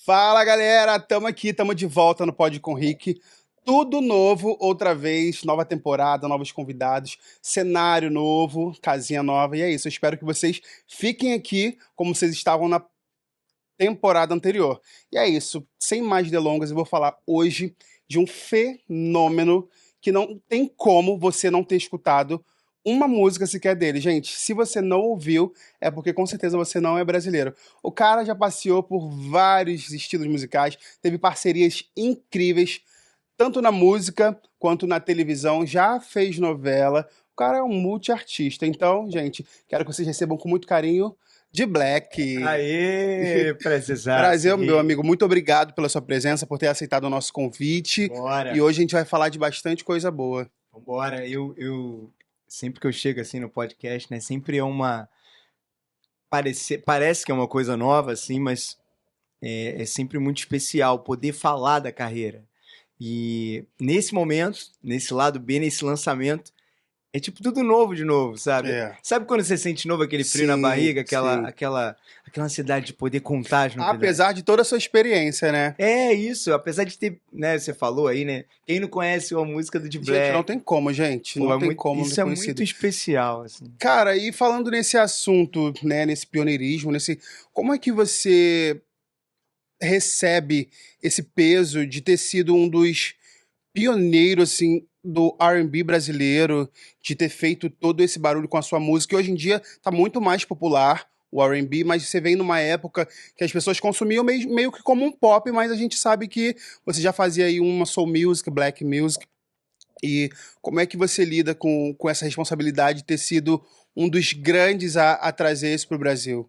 Fala, galera! Tamo aqui, tamo de volta no Pod com Rick. Tudo novo, outra vez, nova temporada, novos convidados, cenário novo, casinha nova, e é isso. Eu espero que vocês fiquem aqui como vocês estavam na temporada anterior. E é isso, sem mais delongas, eu vou falar hoje de um fenômeno que não tem como você não ter escutado uma música sequer dele. Gente, se você não ouviu, é porque com certeza você não é brasileiro. O cara já passeou por vários estilos musicais, teve parcerias incríveis, tanto na música quanto na televisão, já fez novela. O cara é um multiartista. Então, gente, quero que vocês recebam com muito carinho de Black. Aê, precisaço, Brasil, meu Rick. amigo, muito obrigado pela sua presença, por ter aceitado o nosso convite. Bora, E hoje a gente vai falar de bastante coisa boa. vambora. Sempre que eu chego assim no podcast, né, sempre é uma... Parece que é uma coisa nova, assim, mas é sempre muito especial poder falar da carreira. E nesse momento, nesse lado B, nesse lançamento, é tipo tudo novo de novo, sabe? É. Sabe quando você sente de novo aquele frio na Sim, barriga, sim. aquela ansiedade de poder contar as novidades? Apesar de toda a sua experiência, né? É isso, apesar de ter, né, você falou aí, né? Quem não conhece a música do The Gente, não Black, tem como, gente. pô, Não tem como não ter isso é muito conhecido. especial, assim. Cara, e falando nesse assunto, né, nesse pioneirismo, como é que você recebe esse peso de ter sido um dos pioneiros, assim, do R&B brasileiro, de ter feito todo esse barulho com a sua música, que hoje em dia tá muito mais popular, o R&B, mas você vem numa época que as pessoas consumiam meio que como um pop, mas a gente sabe que você já fazia aí uma soul music, black music, e como é que você lida com essa responsabilidade de ter sido um dos grandes a trazer isso pro Brasil?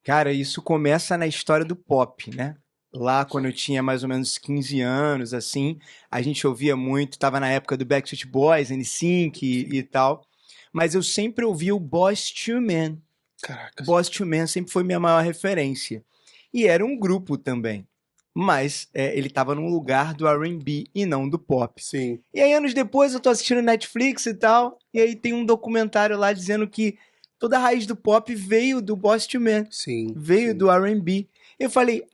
Cara, isso começa na história do pop, né? Lá quando eu tinha mais ou menos 15 anos, assim, a gente ouvia muito, tava na época do Backstreet Boys, NSYNC e tal, mas eu sempre ouvia o Boyz II Men. Caracas. Boyz II Men sempre foi minha maior referência. E era um grupo também, mas ele tava num lugar do R&B e não do pop. Sim, E aí, anos depois, eu tô assistindo Netflix e tal, e aí tem um documentário lá dizendo que toda a raiz do pop veio do Boyz II Men, sim, veio sim. do R&B. Eu falei,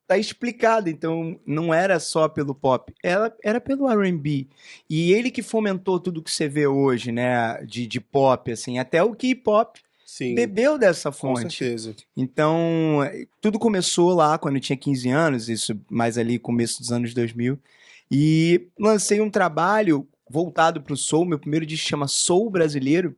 tá explicado, então não era só pelo pop, era pelo R&B. E ele que fomentou tudo que você vê hoje, né, de pop, assim, até o K-pop Sim, bebeu dessa com fonte. certeza. Então, tudo começou lá quando eu tinha 15 anos, isso mais ali começo dos anos 2000, e lancei um trabalho voltado para o soul, meu primeiro disco chama Soul Brasileiro,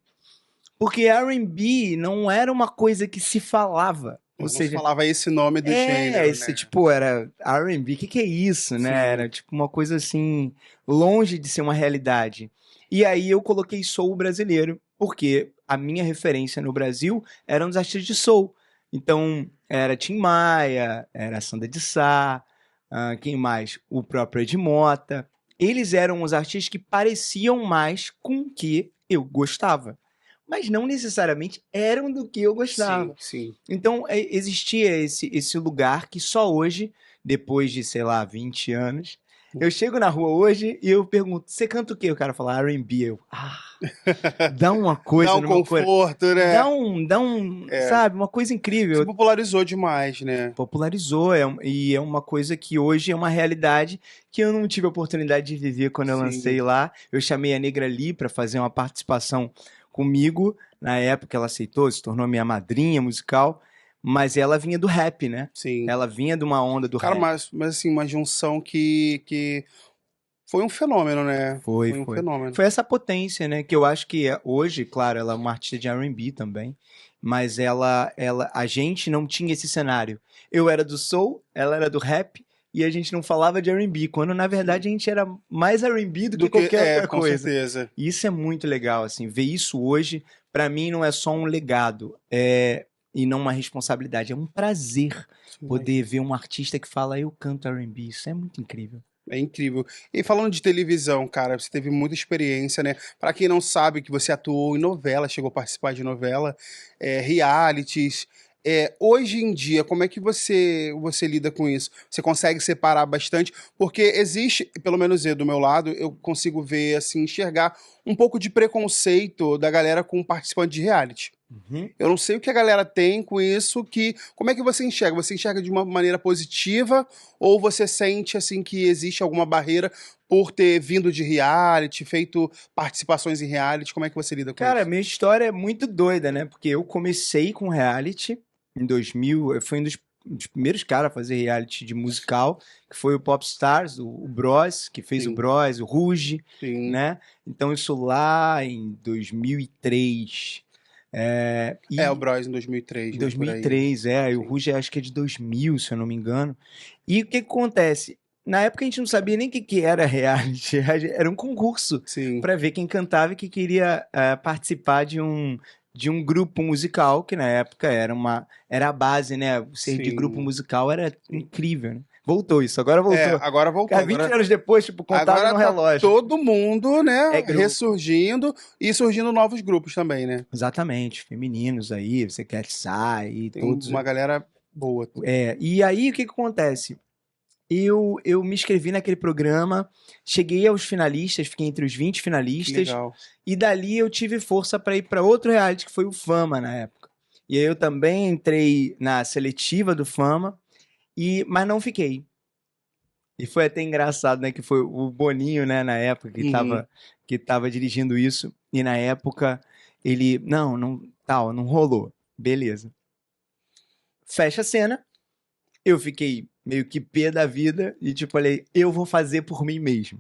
porque R&B não era uma coisa que se falava, ou Não se seja, falava esse nome do gênero, esse né? tipo, era R&B, o que é isso, né? Sim. Era tipo uma coisa assim, longe de ser uma realidade. E aí eu coloquei soul brasileiro, porque a minha referência no Brasil eram os artistas de soul. Então, era Tim Maia, era Sandra de Sá, quem mais? O próprio Ed Mota. Eles eram os artistas que pareciam mais com o que eu gostava, mas não necessariamente eram do que eu gostava. Sim, sim. Então, existia esse lugar que só hoje, depois de, sei lá, 20 anos, eu chego na rua hoje e eu pergunto, você canta o quê? O cara fala R&B. Eu, dá uma Dá coisa um no meu coração. conforto, né? É. Sabe, uma coisa Se incrível. popularizou demais, né? Popularizou, e é uma coisa que hoje é uma realidade que eu não tive a oportunidade de viver quando eu lancei Sim. lá. Eu chamei a Negra Lee para fazer uma participação comigo. Na época ela aceitou, se tornou minha madrinha musical, mas ela vinha do rap, né? Sim. Ela vinha de uma onda do Cara, rap. mas assim, uma junção que foi um fenômeno, né? Foi, Foi um foi. fenômeno. Foi essa potência, né? Que eu acho que hoje, claro, ela é uma artista de R&B também, mas a gente não tinha esse cenário. Eu era do soul, ela era do rap, e a gente não falava de R&B, quando na verdade a gente era mais R&B do que qualquer outra Com coisa. certeza. E isso é muito legal, assim, ver isso hoje, pra mim não é só um legado, e não uma responsabilidade, é um prazer poder ver um artista que fala, eu canto R&B, isso é muito incrível. É incrível. E falando de televisão, cara, você teve muita experiência, né? Pra quem não sabe que você atuou em novela, chegou a participar de novela, realities. Hoje em dia, como é que você lida com isso? Você consegue separar bastante? Porque existe, pelo menos eu, do meu lado, eu consigo ver, assim, enxergar um pouco de preconceito da galera com participante de reality. Uhum. Eu não sei o que a galera tem com isso, como é que você enxerga? Você enxerga de uma maneira positiva ou você sente assim que existe alguma barreira por ter vindo de reality, feito participações em reality? Como é que você lida com Cara, isso? minha história é muito doida, né? Porque eu comecei com reality em 2000, eu fui um dos primeiros caras a fazer reality de musical, que foi o Popstars, o Bros, que fez o Sim, Bros, o Ruge, sim. né? Então isso lá em 2003. É, o E Bros em 2003, em né, por aí. 2003, e o Sim. Ruge acho que é de 2000, se eu não me engano. E o que que acontece? Na época a gente não sabia nem o que que era reality, era um concurso Sim, para ver quem cantava e que queria participar de um grupo musical, que na época era a base, né? Ser de grupo sim, musical era sim. incrível, né? Voltou isso, agora É, voltou. agora voltou. Cara, 20 anos depois, tipo, contado Agora no tá relógio. todo mundo, É né, grupo. ressurgindo e surgindo novos grupos também, né? Exatamente, femininos aí, você quer sair, Tem todos. uma galera boa. E aí, o que que acontece? Eu me inscrevi naquele programa, cheguei aos finalistas, fiquei entre os 20 Que finalistas, legal. e dali eu tive força para ir para outro reality, que foi o Fama na época. E aí eu também entrei na seletiva do Fama, mas não fiquei. E foi até engraçado, né, que foi o Boninho, né, na época, Uhum. que tava dirigindo isso, e na época ele, não, tal, não rolou. Beleza. Fecha a cena, eu fiquei meio que pé da vida e tipo, falei, eu vou fazer por mim mesmo.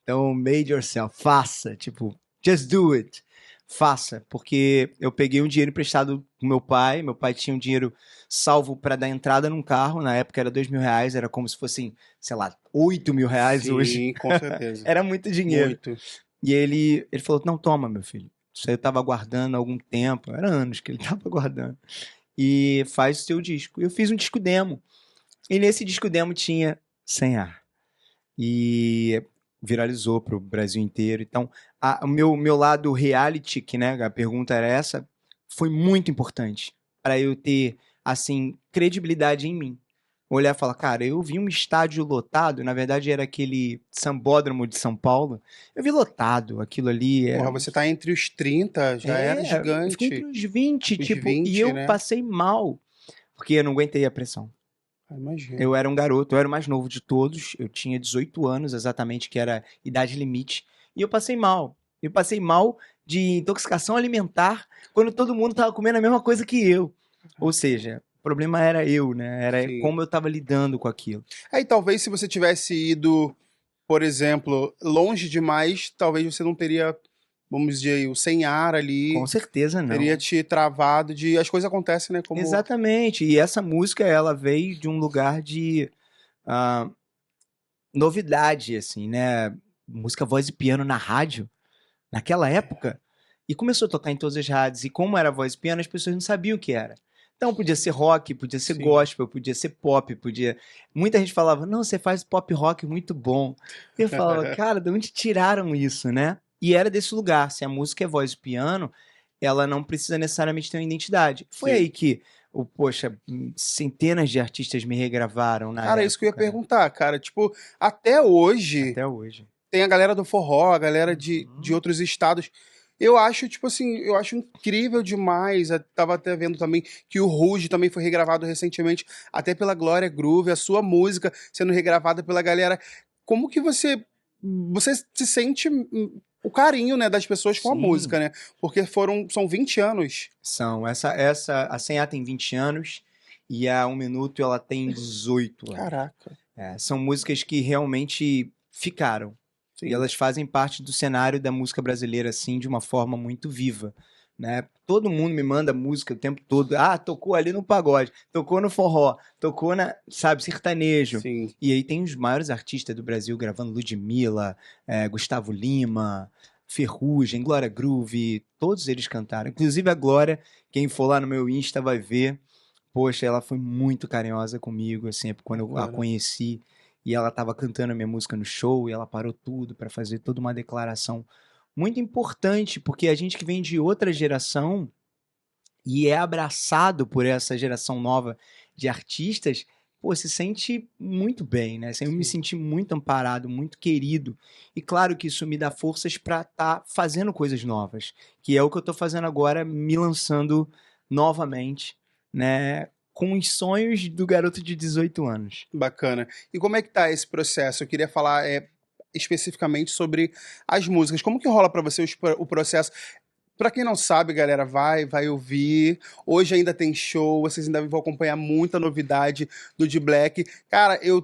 Então, made yourself, faça, tipo, just do it. Faça, porque eu peguei um dinheiro emprestado com meu pai tinha um dinheiro salvo para dar entrada num carro, na época era R$ 2.000, era como se fossem, sei lá, R$ 8.000 hoje. Sim, com certeza. Era muito dinheiro. Muito. E ele falou, não, toma, meu filho. Isso aí eu tava guardando há algum tempo, era anos que ele tava guardando. E faz o seu disco. Eu fiz um disco demo. E nesse disco demo tinha Sem Ar. E viralizou pro Brasil inteiro. Então, o meu lado reality, que né, a pergunta era essa, foi muito importante para eu ter, assim, credibilidade em mim. Olhar e falar, cara, eu vi um estádio lotado, na verdade era aquele Sambódromo de São Paulo. Eu vi lotado, aquilo ali Porra, era. você tá entre os 30, já era Eu fiquei entre gigante. os 20, Os tipo, e 20, eu né? passei mal, porque eu não aguentei a pressão. Ah, imagino. Eu era um garoto, eu era o mais novo de todos, eu tinha 18 anos exatamente, que era a idade limite, e eu passei mal. Eu passei mal de intoxicação alimentar quando todo mundo estava comendo a mesma coisa que eu. Ou seja, o problema era eu, né? Era Sim. como eu estava lidando com aquilo. Aí talvez se você tivesse ido, por exemplo, longe demais, talvez você não teria, vamos dizer, aí, o sem ar Com ali, certeza teria não. te travado de. As coisas acontecem, né? Como. Exatamente. E essa música, ela veio de um lugar de ah, novidade, assim, né? Música voz e piano na rádio. Naquela época, e começou a tocar em todas as rádios. E como era voz e piano, as pessoas não sabiam o que era. Então podia ser rock, podia ser Sim. gospel, podia ser pop, podia. Muita gente falava, não, você faz pop rock muito bom. E eu falava, cara, de onde tiraram isso, né? E era desse lugar. Se a música é voz e piano, ela não precisa necessariamente ter uma identidade. Foi Sim. aí que, poxa, centenas de artistas me regravaram na Cara, é isso que eu ia época, né? perguntar, cara. Tipo, até hoje. Até hoje. Tem a galera do forró, a galera de Uhum. outros estados. Eu acho, tipo assim, eu acho incrível demais. Eu tava até vendo também que o Ruge também foi regravado recentemente, até pela Glória Groove, a sua música sendo regravada pela galera. Como que você se sente o carinho, né, das pessoas com a Sim. música, né? Porque são 20 anos. São. A Senha tem 20 anos e a Um Minuto ela tem 18 anos. Caraca. São músicas que realmente ficaram. E Sim. elas fazem parte do cenário da música brasileira, assim, de uma forma muito viva. Né? Todo mundo me manda música o tempo todo. Ah, tocou ali no pagode, tocou no forró, tocou sabe, sertanejo. Sim. E aí tem os maiores artistas do Brasil gravando Ludmilla, Gustavo Lima, Ferrugem, Glória Groove, todos eles cantaram. Inclusive a Glória, quem for lá no meu Insta vai ver. Poxa, ela foi muito carinhosa comigo, assim, quando eu a Agora. conheci e ela estava cantando a minha música no show e ela parou tudo para fazer toda uma declaração muito importante, porque a gente que vem de outra geração e é abraçado por essa geração nova de artistas, pô, se sente muito bem, né? Assim, eu me senti muito amparado, muito querido. E claro que isso me dá forças para estar fazendo coisas novas, que é o que eu tô fazendo agora, me lançando novamente, né? Com os sonhos do garoto de 18 anos. Bacana. E como é que tá esse processo? Eu queria falar especificamente sobre as músicas. Como que rola pra você o processo? Pra quem não sabe, galera, vai ouvir. Hoje ainda tem show, vocês ainda vão acompanhar muita novidade do D Black. Cara, eu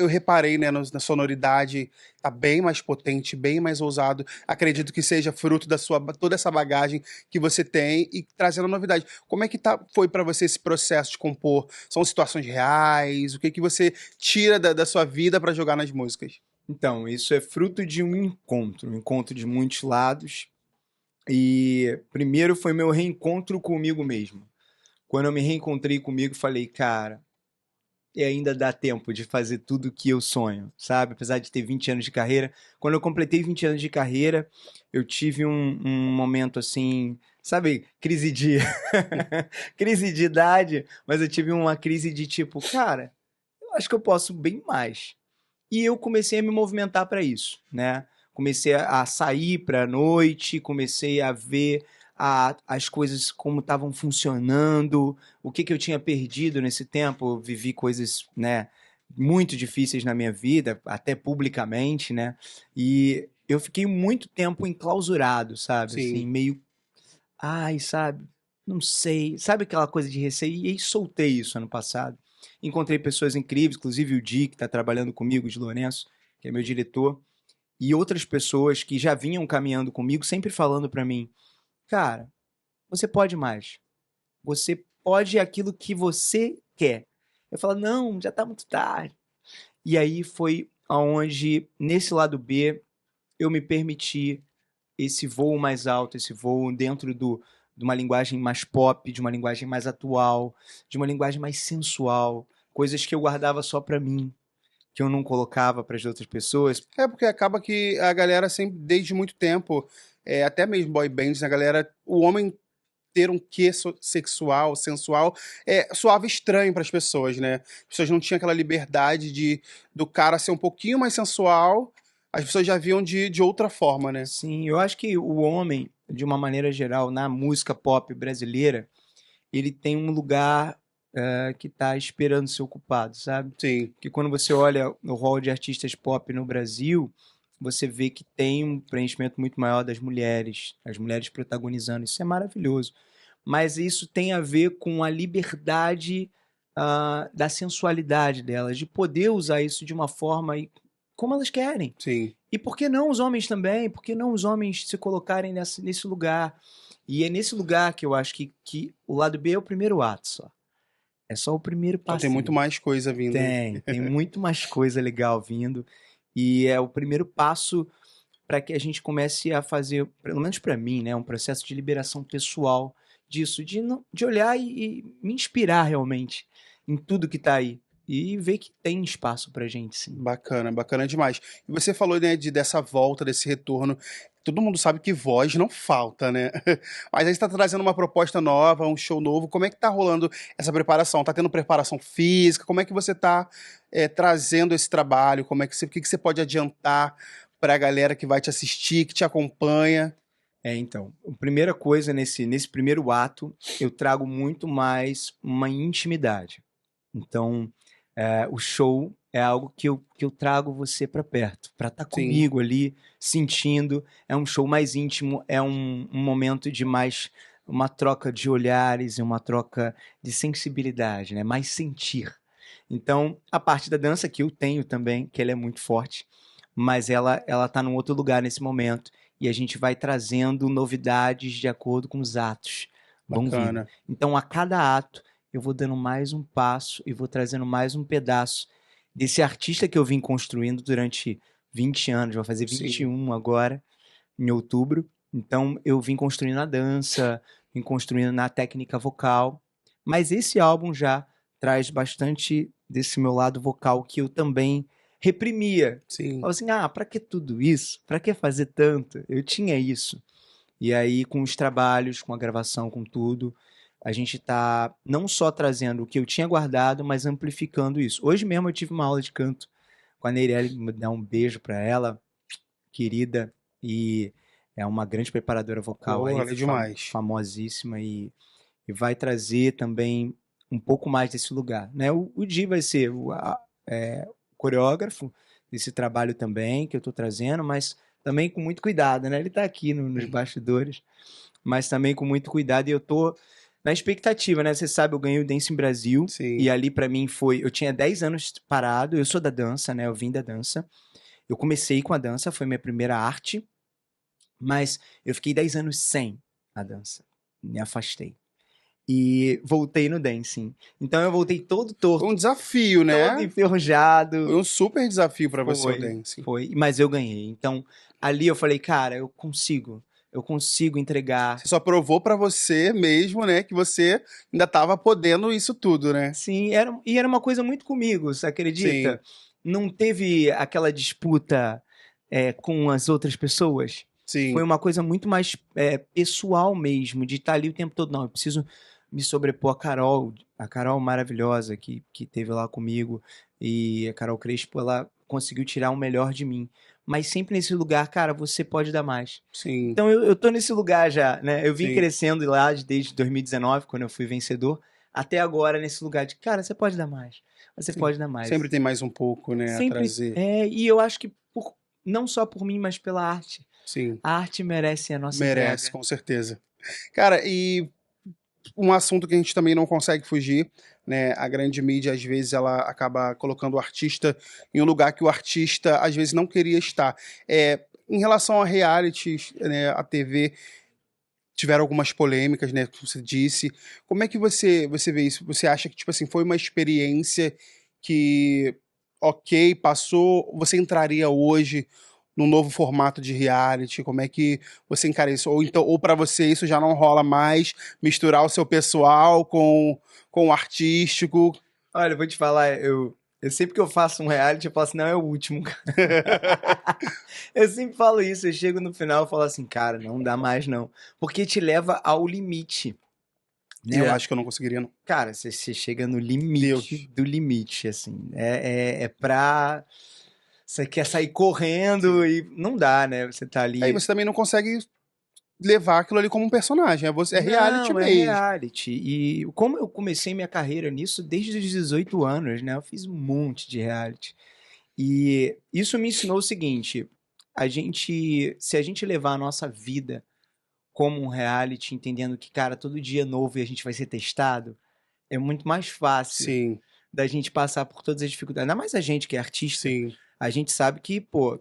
reparei, né, na sonoridade, tá bem mais potente, bem mais ousado. Acredito que seja fruto da sua toda essa bagagem que você tem e trazendo novidade. Como é que foi pra você esse processo de compor? São situações reais? O que que você tira da sua vida pra jogar nas músicas? Então, isso é fruto de um encontro de muitos lados. E primeiro foi meu reencontro comigo mesmo. Quando eu me reencontrei comigo, falei, cara, e ainda dá tempo de fazer tudo que eu sonho, sabe? Apesar de ter 20 anos de carreira. Quando eu completei 20 anos de carreira, eu tive um momento assim, sabe? Crise de. crise de idade, mas eu tive uma crise de tipo, cara, eu acho que eu posso bem mais. E eu comecei a me movimentar para isso, né? Comecei a sair para a noite, comecei a ver as coisas como estavam funcionando, o que eu tinha perdido nesse tempo. Eu vivi coisas, né, muito difíceis na minha vida, até publicamente, né? E eu fiquei muito tempo enclausurado, sabe? Assim, Sim. meio, ai, sabe? Não sei. Sabe aquela coisa de receio? E aí soltei isso ano passado. Encontrei pessoas incríveis, inclusive o Di, que está trabalhando comigo, de Lourenço, que é meu diretor, e outras pessoas que já vinham caminhando comigo, sempre falando para mim, cara, você pode mais. Você pode aquilo que você quer. Eu falo, não, já tá muito tarde. E aí foi aonde, nesse lado B, eu me permiti esse voo mais alto, esse voo dentro de uma linguagem mais pop, de uma linguagem mais atual, de uma linguagem mais sensual, coisas que eu guardava só pra mim, que eu não colocava para as outras pessoas. É, porque acaba que a galera sempre, desde muito tempo, até mesmo boy bands, a galera, o homem ter um quê sexual, sensual, soava estranho para as pessoas, né? As pessoas não tinham aquela liberdade do cara ser um pouquinho mais sensual, as pessoas já viam de outra forma, né? Sim, eu acho que o homem, de uma maneira geral, na música pop brasileira, ele tem um lugar que está esperando ser ocupado, sabe? Sim, Que quando você olha o rol de artistas pop no Brasil, você vê que tem um preenchimento muito maior das mulheres, as mulheres protagonizando. Isso é maravilhoso. Mas isso tem a ver com a liberdade da sensualidade delas, de poder usar isso de uma forma como elas querem. sim. E por que não os homens também? Por que não os homens se colocarem nesse lugar? E é nesse lugar que eu acho que o lado B é o primeiro ato só. É só o primeiro Então tem muito passinho. mais coisa vindo aí. Tem muito mais coisa legal vindo. E é o primeiro passo para que a gente comece a fazer, pelo menos para mim, né, um processo de liberação pessoal disso, de olhar e me inspirar realmente em tudo que está aí. E ver que tem espaço pra gente, sim. Bacana, bacana demais. E você falou, né, dessa volta, desse retorno. Todo mundo sabe que voz não falta, né? Mas aí você tá trazendo uma proposta nova, um show novo. Como é que tá rolando essa preparação? Tá tendo preparação física? Como é que você tá trazendo esse trabalho? O que que você pode adiantar pra galera que vai te assistir, que te acompanha? Então, a primeira coisa nesse primeiro ato, eu trago muito mais uma intimidade. Então, o show é algo que eu trago você para perto, para estar Sim, comigo ali, sentindo. É um show mais íntimo, é um momento de mais uma troca de olhares e uma troca de sensibilidade, né? Mais sentir. Então, a parte da dança que eu tenho também, que ela é muito forte, mas ela tá num outro lugar nesse momento e a gente vai trazendo novidades de acordo com os atos vão vindo. bacana. Então, a cada ato eu vou dando mais um passo e vou trazendo mais um pedaço desse artista que eu vim construindo durante 20 anos, vai fazer Sim, 21 agora, em outubro. Então, eu vim construindo na dança, vim construindo na técnica vocal, mas esse álbum já traz bastante desse meu lado vocal que eu também reprimia. sim. Falava assim, pra que tudo isso? Pra que fazer tanto? Eu tinha isso. E aí, com os trabalhos, com a gravação, com tudo, a gente tá não só trazendo o que eu tinha guardado, mas amplificando isso. Hoje mesmo eu tive uma aula de canto com a Neireli, me dá um beijo pra ela, querida, e é uma grande preparadora vocal aí, Porra, é demais. famosíssima, e vai trazer também um pouco mais desse lugar, né? O Di vai ser o coreógrafo desse trabalho também, que eu tô trazendo, mas também com muito cuidado, né? Ele tá aqui nos bastidores, mas também com muito cuidado, e eu tô na expectativa, né? Você sabe, eu ganhei o Dance em Brasil, Sim. e ali pra mim foi... Eu tinha 10 anos parado, eu sou da dança, né? Eu vim da dança. Eu comecei com a dança, foi minha primeira arte, mas eu fiquei 10 anos sem a dança. Me afastei. E voltei no dancing. Então eu voltei todo Foi um torto, desafio, todo né? Foi enferrujado. um super desafio pra você o Foi, dance. foi. Mas eu ganhei. Então ali eu falei, cara, eu consigo. Eu consigo entregar. Você só provou pra você mesmo, né, que você ainda tava podendo isso tudo, né? Sim, era uma coisa muito comigo, você Sim, acredita? Não teve aquela disputa com as outras pessoas. Foi sim, uma coisa muito mais pessoal mesmo, de estar ali o tempo todo. Não, eu preciso me sobrepor a Carol maravilhosa que teve lá comigo, e a Carol Crespo, ela conseguiu tirar o melhor de mim. Mas sempre nesse lugar, cara, você pode dar mais. sim, Então eu tô nesse lugar já, né? Eu vim sim. crescendo lá desde 2019, quando eu fui vencedor, até agora nesse lugar de, cara, você pode dar mais. Você Sim. pode dar Sempre mais. tem mais um pouco, né, a Sempre trazer. e eu acho que não só por mim, mas pela arte. Sim, A arte merece a nossa merece, entrega. com certeza. Cara, e um assunto que a gente também não consegue fugir, né? A grande mídia, às vezes, ela acaba colocando o artista em um lugar que o artista, às vezes, não queria estar. Em relação a realities, né, a TV, tiveram algumas polêmicas, né, como você disse. Como é que você vê isso? Você acha que, tipo assim, foi uma experiência que, ok, passou, você entraria hoje num novo formato de reality? Como é que você encara isso? Ou então, ou para você isso já não rola mais, misturar o seu pessoal com o artístico? Olha, eu vou te falar, eu sempre que eu faço um reality, eu falo assim, não, é o último, cara. Eu sempre falo isso, eu chego no final e falo assim, cara, não dá mais não. Porque te leva ao limite, Eu né? acho que eu não conseguiria, não. Cara, você chega no limite Deus. do limite, assim. É pra. Você quer sair correndo Sim. e não dá, né? Você tá Aí ali. você também não consegue levar aquilo ali como um personagem. É reality Não, é mesmo. reality. E como eu comecei minha carreira nisso desde os 18 anos, né? Eu fiz um monte de reality. E isso me ensinou o seguinte: se a gente levar a nossa vida como um reality, entendendo que, cara, todo dia é novo e a gente vai ser testado, é muito mais fácil Sim, da gente passar por todas as dificuldades. Ainda mais a gente que é artista, sim, a gente sabe que, pô,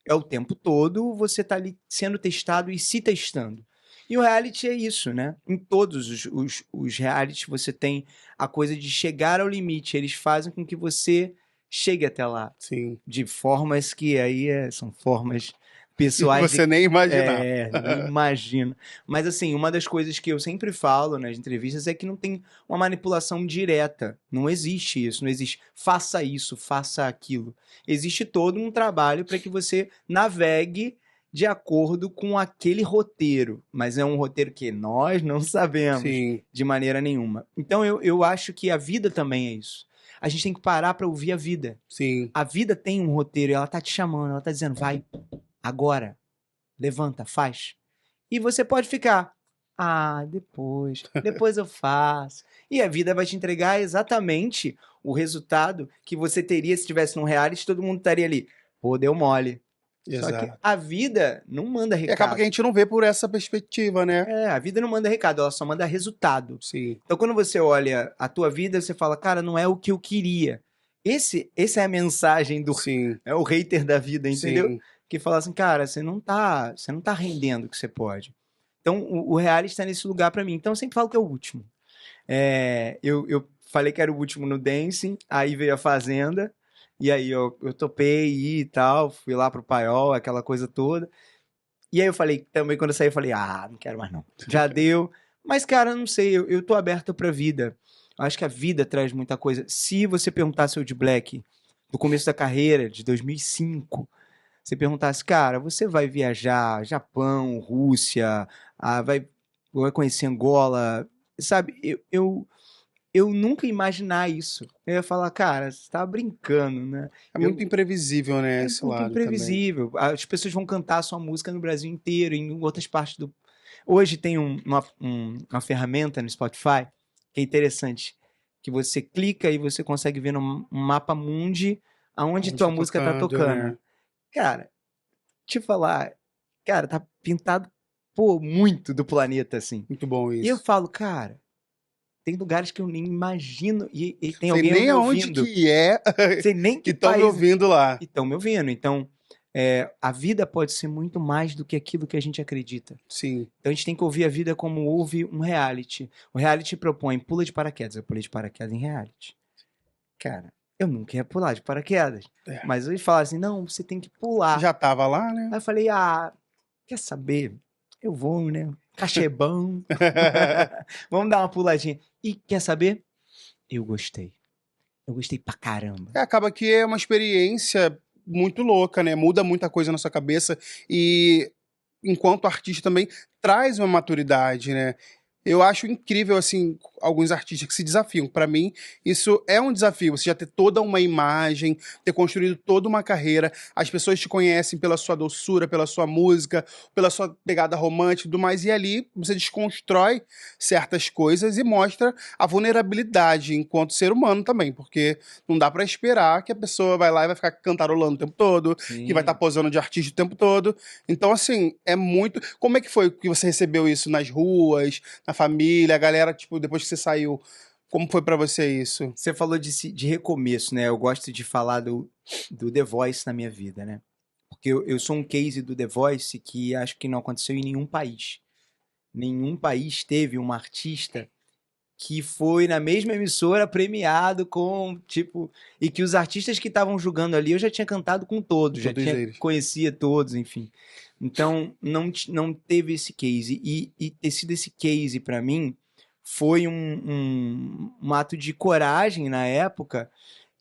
é o tempo todo você tá ali sendo testado e se testando. E o reality é isso, né? Em todos os realities você tem a coisa de chegar ao limite. Eles fazem com que você chegue até lá. sim. De formas que aí são formas pessoais de Você nem imaginar. nem imagino. Mas assim, uma das coisas que eu sempre falo nas entrevistas é que não tem uma manipulação direta. Não existe isso, não existe faça isso, faça aquilo. Existe todo um trabalho para que você navegue de acordo com aquele roteiro, mas é um roteiro que nós não sabemos Sim, de maneira nenhuma. Então eu acho que a vida também é isso. A gente tem que parar para ouvir a vida. sim. A vida tem um roteiro e ela tá te chamando, ela tá dizendo, vai, agora, levanta, faz. E você pode ficar, depois eu faço. E a vida vai te entregar exatamente o resultado que você teria se estivesse num reality, todo mundo estaria ali, pô, deu mole. Só que Exato. a vida não manda E acaba que a recado. gente não vê por essa perspectiva, né? A vida não manda recado, ela só manda resultado. Sim, Então, quando você olha a tua vida, você fala, cara, não é o que eu queria. Essa é a mensagem do sim, o hater da vida, entendeu? sim, Que fala assim, cara, você não tá rendendo o que você pode. Então, o reality está nesse lugar pra mim. Então, eu sempre falo que é o último. Eu falei que era o último no Dancing, aí veio a Fazenda, e aí eu topei ir e tal, fui lá pro Paiol, aquela coisa toda. E aí eu falei, também quando eu saí, eu falei, não quero mais não. Já deu. Mas, cara, eu não sei, eu tô aberto pra vida. Eu acho que a vida traz muita coisa. Se você perguntasse ao de Black, do começo da carreira, de 2005, você perguntasse, cara, você vai viajar Japão, Rússia, vai conhecer Angola, sabe, eu nunca ia imaginar isso. Eu ia falar, cara, você tá brincando, né? É muito imprevisível, né, É esse muito lado também. imprevisível. As pessoas vão cantar a sua música no Brasil inteiro, em outras partes do. Hoje tem uma ferramenta no Spotify que é interessante, que você clica e você consegue ver no mapa mundi aonde Onde tua tá música tá tocando, tocando. né? Cara, te falar, cara, tá pintado, pô, muito do planeta, assim. Muito bom E eu isso. falo, cara, tem lugares que eu nem imagino e tem Sei alguém nem me aonde ouvindo. que é Sei nem que que estão me país ouvindo lá. estão me ouvindo. Então, a vida pode ser muito mais do que aquilo que a gente acredita. Sim. Então a gente tem que ouvir a vida como ouve um reality. O reality propõe pula de paraquedas. Eu pulei de paraquedas em reality. Cara, eu nunca ia pular de paraquedas. É. Mas eles falaram assim, não, você tem que pular. Já tava lá, né? Aí eu falei, quer saber? Eu vou, né? Cachê bom. Vamos dar uma puladinha. E quer saber? Eu gostei. Eu gostei pra caramba. Acaba que é uma experiência muito louca, né? Muda muita coisa na sua cabeça e, enquanto artista, também traz uma maturidade, né? Eu acho incrível, assim, alguns artistas que se desafiam. Pra mim, isso é um desafio. Você já ter toda uma imagem, ter construído toda uma carreira. As pessoas te conhecem pela sua doçura, pela sua música, pela sua pegada romântica e tudo mais. E ali você desconstrói certas coisas e mostra a vulnerabilidade enquanto ser humano também. Porque não dá pra esperar que a pessoa vai lá e vai ficar cantarolando o tempo todo, que vai estar Sim. posando de artista o tempo todo. Então, assim, é muito. Como é que foi que você recebeu isso nas ruas, na família, a galera, tipo, depois que você saiu? Como foi pra você isso? Você falou de recomeço, né? Eu gosto de falar do The Voice na minha vida, né? Porque eu sou um case do The Voice que acho que não aconteceu em nenhum país. Nenhum país teve um artista que foi na mesma emissora premiado com, tipo, e que os artistas que estavam julgando ali eu já tinha cantado com todos, já Todos tinha eles. conhecia todos, enfim. Então não teve esse case e ter sido esse case pra mim foi um ato de coragem na época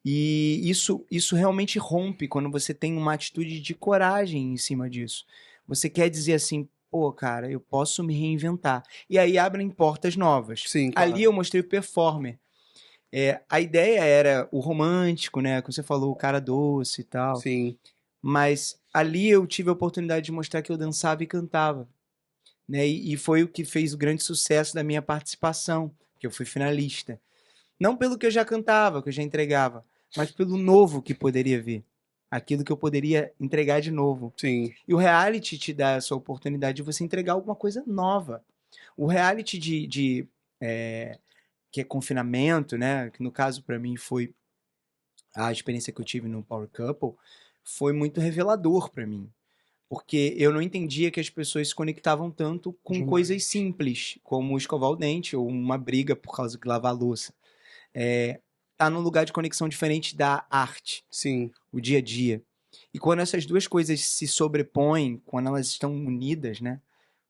e isso realmente rompe quando você tem uma atitude de coragem em cima disso. Você quer dizer assim, pô, cara, eu posso me reinventar. E aí abrem portas novas. Sim, Ali claro. eu mostrei o performer. A ideia era o romântico, né? Como você falou, o cara doce e tal. Sim. Mas ali eu tive a oportunidade de mostrar que eu dançava e cantava. Né? E foi o que fez o grande sucesso da minha participação, que eu fui finalista. Não pelo que eu já cantava, que eu já entregava, mas pelo novo que poderia vir. Aquilo que eu poderia entregar de novo. Sim. E o reality te dá essa oportunidade de você entregar alguma coisa nova. O reality que é confinamento, né? Que no caso para mim foi a experiência que eu tive no Power Couple, foi muito revelador para mim. Porque eu não entendia que as pessoas se conectavam tanto com coisas Demais. simples, como escovar o dente ou uma briga por causa de lavar a louça. Tá num lugar de conexão diferente da arte, Sim. o dia a dia. E quando essas duas coisas se sobrepõem, quando elas estão unidas, né?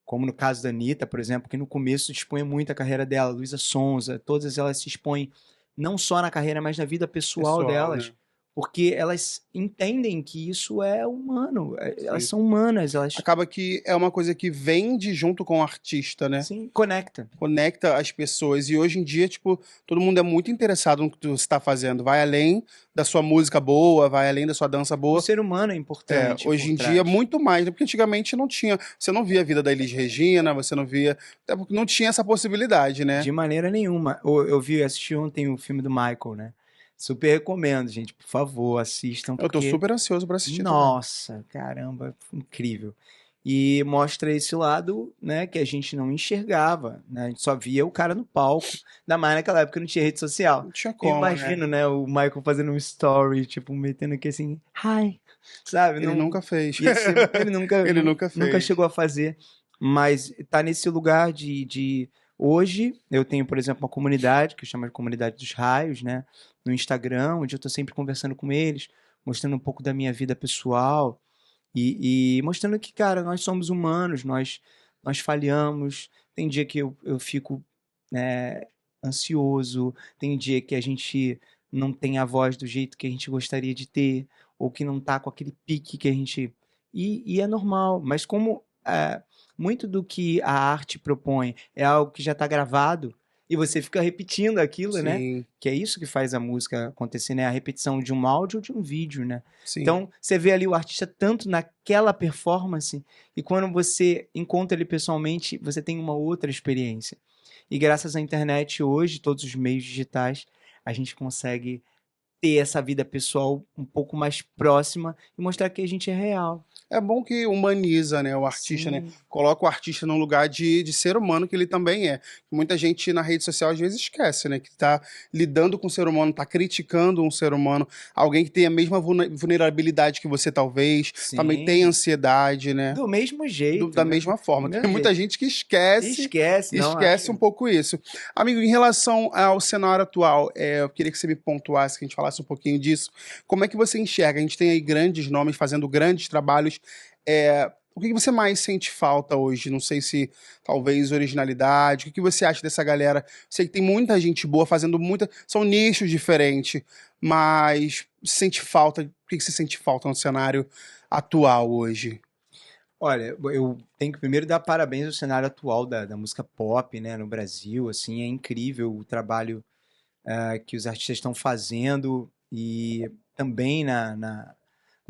Como no caso da Anitta, por exemplo, que no começo expunha muito a carreira dela, Luísa Sonza, todas elas se expõem não só na carreira, mas na vida pessoal Pessoal, delas, né? porque elas entendem que isso é humano, elas Sim. são humanas, elas Acaba que é uma coisa que vem de junto com o artista, né? sim conectam. Conecta as pessoas. E hoje em dia, tipo, todo mundo é muito interessado no que tu está fazendo. Vai além da sua música boa, vai além da sua dança O boa. ser humano é importante Hoje por em dia, trás. muito mais, né? Porque antigamente não tinha. Você não via a vida da Elis Regina, você não via. Até porque não tinha essa possibilidade, né? De maneira nenhuma. Eu assisti ontem o filme do Michael, né? Super recomendo, gente. Por favor, assistam, Eu tô porque, super ansioso pra assistir também. nossa, caramba, incrível. E mostra esse lado, né, que a gente não enxergava, né? A gente só via o cara no palco. Ainda mais naquela época não tinha rede social. Não tinha Eu como, né? imagino, né, o Michael fazendo um story, tipo, metendo aqui assim, hi, sabe? Ele Não, nunca fez. ele nunca, Ele nunca nunca fez. chegou a fazer, mas tá nesse lugar de... Hoje eu tenho, por exemplo, uma comunidade que eu chamo de Comunidade dos Raios, né? No Instagram, onde eu tô sempre conversando com eles, mostrando um pouco da minha vida pessoal e mostrando que, cara, nós somos humanos, nós falhamos. Tem dia que eu fico ansioso, tem dia que a gente não tem a voz do jeito que a gente gostaria de ter, ou que não tá com aquele pique que a gente. E é normal, mas como muito do que a arte propõe é algo que já está gravado, e você fica repetindo aquilo, né? Sim, Que é isso que faz a música acontecer, né? A repetição de um áudio ou de um vídeo, né? sim. Então, você vê ali o artista tanto naquela performance, e quando você encontra ele pessoalmente, você tem uma outra experiência. E graças à internet hoje, todos os meios digitais, a gente consegue ter essa vida pessoal um pouco mais próxima e mostrar que a gente é real. É bom que humaniza, né, o artista, né? Sim, Coloca o artista num lugar de ser humano que ele também é. Muita gente na rede social às vezes esquece, né? Que tá lidando com o ser humano, tá criticando um ser humano, alguém que tem a mesma vulnerabilidade que você, talvez, também tem sim. ansiedade, né? Do mesmo jeito, Da né? mesma Do forma. mesmo Tem muita jeito. gente que esquece, Esquece, não, esquece um acho. pouco isso. Amigo, em relação ao cenário atual, eu queria que você me pontuasse, que a gente falasse um pouquinho disso. Como é que você enxerga? A gente tem aí grandes nomes fazendo grandes trabalhos. O que que você mais sente falta hoje? Não sei se talvez originalidade. O que que você acha dessa galera? Sei que tem muita gente boa fazendo muita. São nichos diferentes, mas sente falta. O que que você sente falta no cenário atual hoje? Olha, eu tenho que primeiro dar parabéns ao cenário atual da música pop, né, no Brasil, assim, é incrível o trabalho que os artistas estão fazendo e também na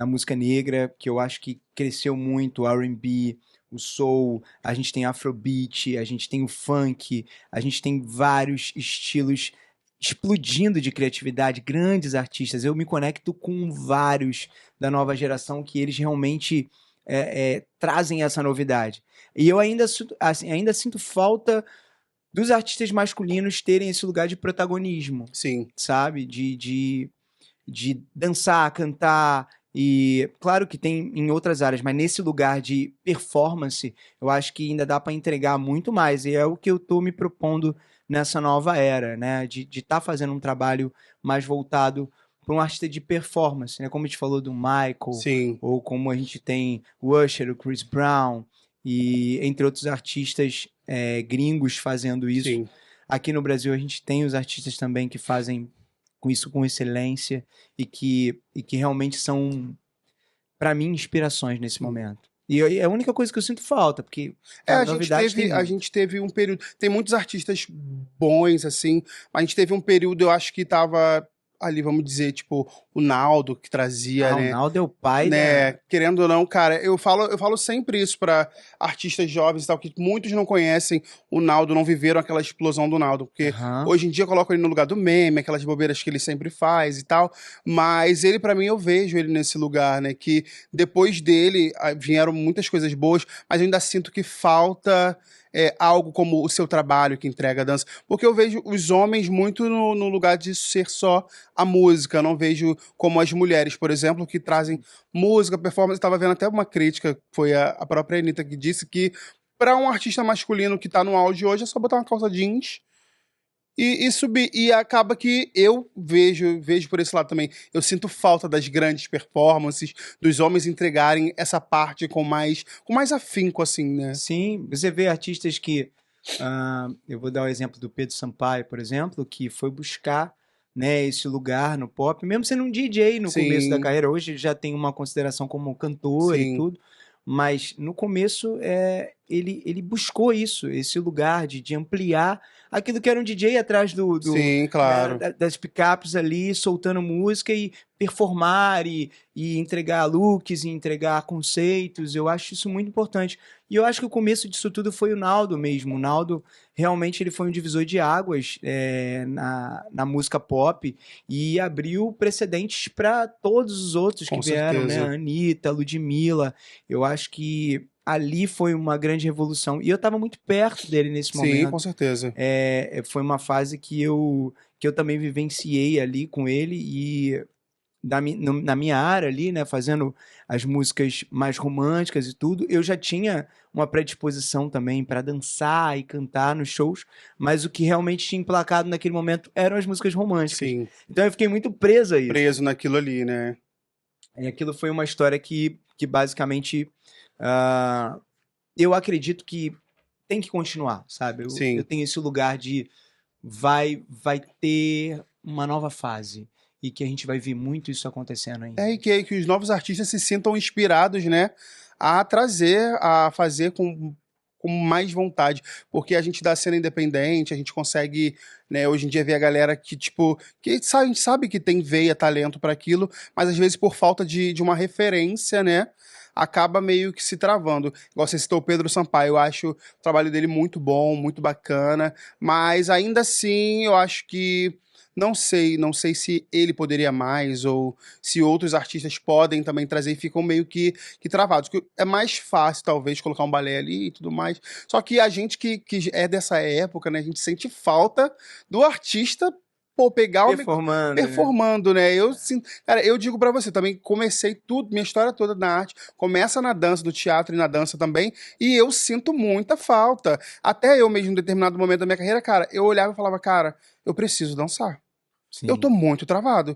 música negra, que eu acho que cresceu muito, o R&B, o soul, a gente tem afrobeat, a gente tem o funk, a gente tem vários estilos explodindo de criatividade, grandes artistas. Eu me conecto com vários da nova geração que eles realmente trazem essa novidade. E eu ainda, assim, ainda sinto falta dos artistas masculinos terem esse lugar de protagonismo, Sim. sabe? De dançar, cantar. E claro que tem em outras áreas, mas nesse lugar de performance, eu acho que ainda dá para entregar muito mais. E é o que eu tô me propondo nessa nova era, né? De estar fazendo um trabalho mais voltado para um artista de performance, né? Como a gente falou do Michael, Sim, ou como a gente tem o Usher, o Chris Brown, e entre outros artistas gringos fazendo isso. sim. Aqui no Brasil a gente tem os artistas também que fazem com isso com excelência e que realmente são, para mim, inspirações nesse Sim. momento. E é a única coisa que eu sinto falta, porque, É, sabe, novidade tem a muito. gente teve um período. Tem muitos artistas bons, assim, mas a gente teve um período, eu acho que tava ali, vamos dizer, tipo, o Naldo que trazia, Ah, o né? Naldo é o pai Né, da. querendo ou não, cara, eu falo sempre isso para artistas jovens e tal, que muitos não conhecem o Naldo, não viveram aquela explosão do Naldo, porque Aham. hoje em dia colocam ele no lugar do meme, aquelas bobeiras que ele sempre faz e tal, mas ele, para mim, eu vejo ele nesse lugar, né, que depois dele vieram muitas coisas boas, mas eu ainda sinto que falta algo como o seu trabalho que entrega a dança, porque eu vejo os homens muito no lugar de ser só a música, eu não vejo como as mulheres, por exemplo, que trazem música, performance. Estava vendo até uma crítica, foi a própria Anitta que disse que para um artista masculino que tá no auge hoje é só botar uma calça jeans e subir. E acaba que eu vejo por esse lado também. Eu sinto falta das grandes performances, dos homens entregarem essa parte com mais afinco, assim, né? Sim, você vê artistas que. Eu vou dar o exemplo do Pedro Sampaio, por exemplo, que foi buscar, né, esse lugar no pop, mesmo sendo um DJ no começo da Sim, carreira. Hoje já tem uma consideração como cantor e sim, tudo, mas no começo ele buscou isso, esse lugar de ampliar aquilo que era um DJ atrás sim, né, claro. das picapes ali, soltando música e performar e entregar looks e entregar conceitos. Eu acho isso muito importante. E eu acho que o começo disso tudo foi o Naldo mesmo. O Naldo realmente ele foi um divisor de águas na música pop e abriu precedentes para todos os outros que Com vieram, né? A certeza. Anitta, a Ludmilla. Eu acho que ali foi uma grande revolução. E eu estava muito perto dele nesse Sim, com momento. certeza. Foi uma fase que eu também vivenciei ali com ele e na minha área ali, né, fazendo as músicas mais românticas e tudo, eu já tinha uma predisposição também para dançar e cantar nos shows, mas o que realmente tinha emplacado naquele momento eram as músicas românticas. Sim, Então eu fiquei muito preso a isso. preso naquilo ali, né? E aquilo foi uma história que basicamente ah, eu acredito que tem que continuar, sabe? Eu Sim. tenho esse lugar de vai ter uma nova fase e que a gente vai ver muito isso acontecendo E ainda. que os novos artistas se sintam inspirados, né, a trazer, a fazer com com mais vontade, porque a gente da cena independente, a gente consegue, né, hoje em dia ver a galera que, tipo, que sabe, a gente sabe que tem veia, talento para aquilo, mas às vezes por falta de uma referência, né, acaba meio que se travando. Igual você citou o Pedro Sampaio, eu acho o trabalho dele muito bom, muito bacana, mas ainda assim eu acho que não sei se ele poderia mais ou se outros artistas podem também trazer e ficam meio que travados. Que é mais fácil, talvez, colocar um balé ali e tudo mais. Só que a gente que é dessa época, né, a gente sente falta do artista, pô, pegar o Performando, né? performando, né? Eu sinto, cara, eu digo pra você, também comecei tudo, minha história toda na arte, começa na dança, do teatro e na dança também, e eu sinto muita falta. Até eu mesmo, em determinado momento da minha carreira, cara, eu olhava e falava, cara, eu preciso dançar. Eu tô Sim. muito travado.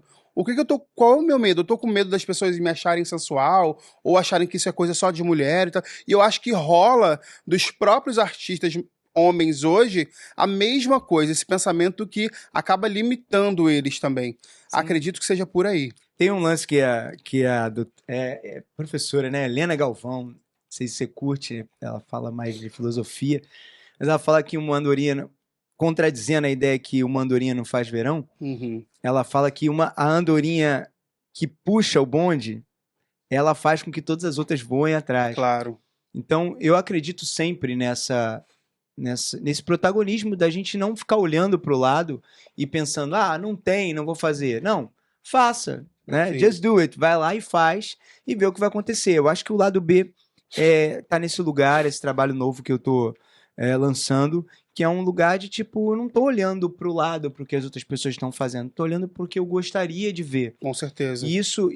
Qual é o meu medo? Eu tô com medo das pessoas me acharem sensual ou acharem que isso é coisa só de mulher e tal. E eu acho que rola dos próprios artistas homens hoje a mesma coisa, esse pensamento que acaba limitando eles também. Sim. Acredito que seja por aí. Tem um lance que é professora, né? Helena Galvão, não sei se você curte, ela fala mais de filosofia, mas ela fala que uma andorinha, contradizendo a ideia que uma andorinha não faz verão, Uhum, ela fala que a andorinha que puxa o bonde, ela faz com que todas as outras voem atrás. claro. Então, eu acredito sempre nesse protagonismo da gente não ficar olhando para o lado e pensando, não tem, não vou fazer. Não, faça, né? Sim. Just do it. Vai lá e faz e vê o que vai acontecer. Eu acho que o lado B tá nesse lugar, esse trabalho novo que eu tô lançando, que é um lugar de tipo, eu não tô olhando pro lado, pro que as outras pessoas estão fazendo, tô olhando pro que eu gostaria de ver. Com certeza. E isso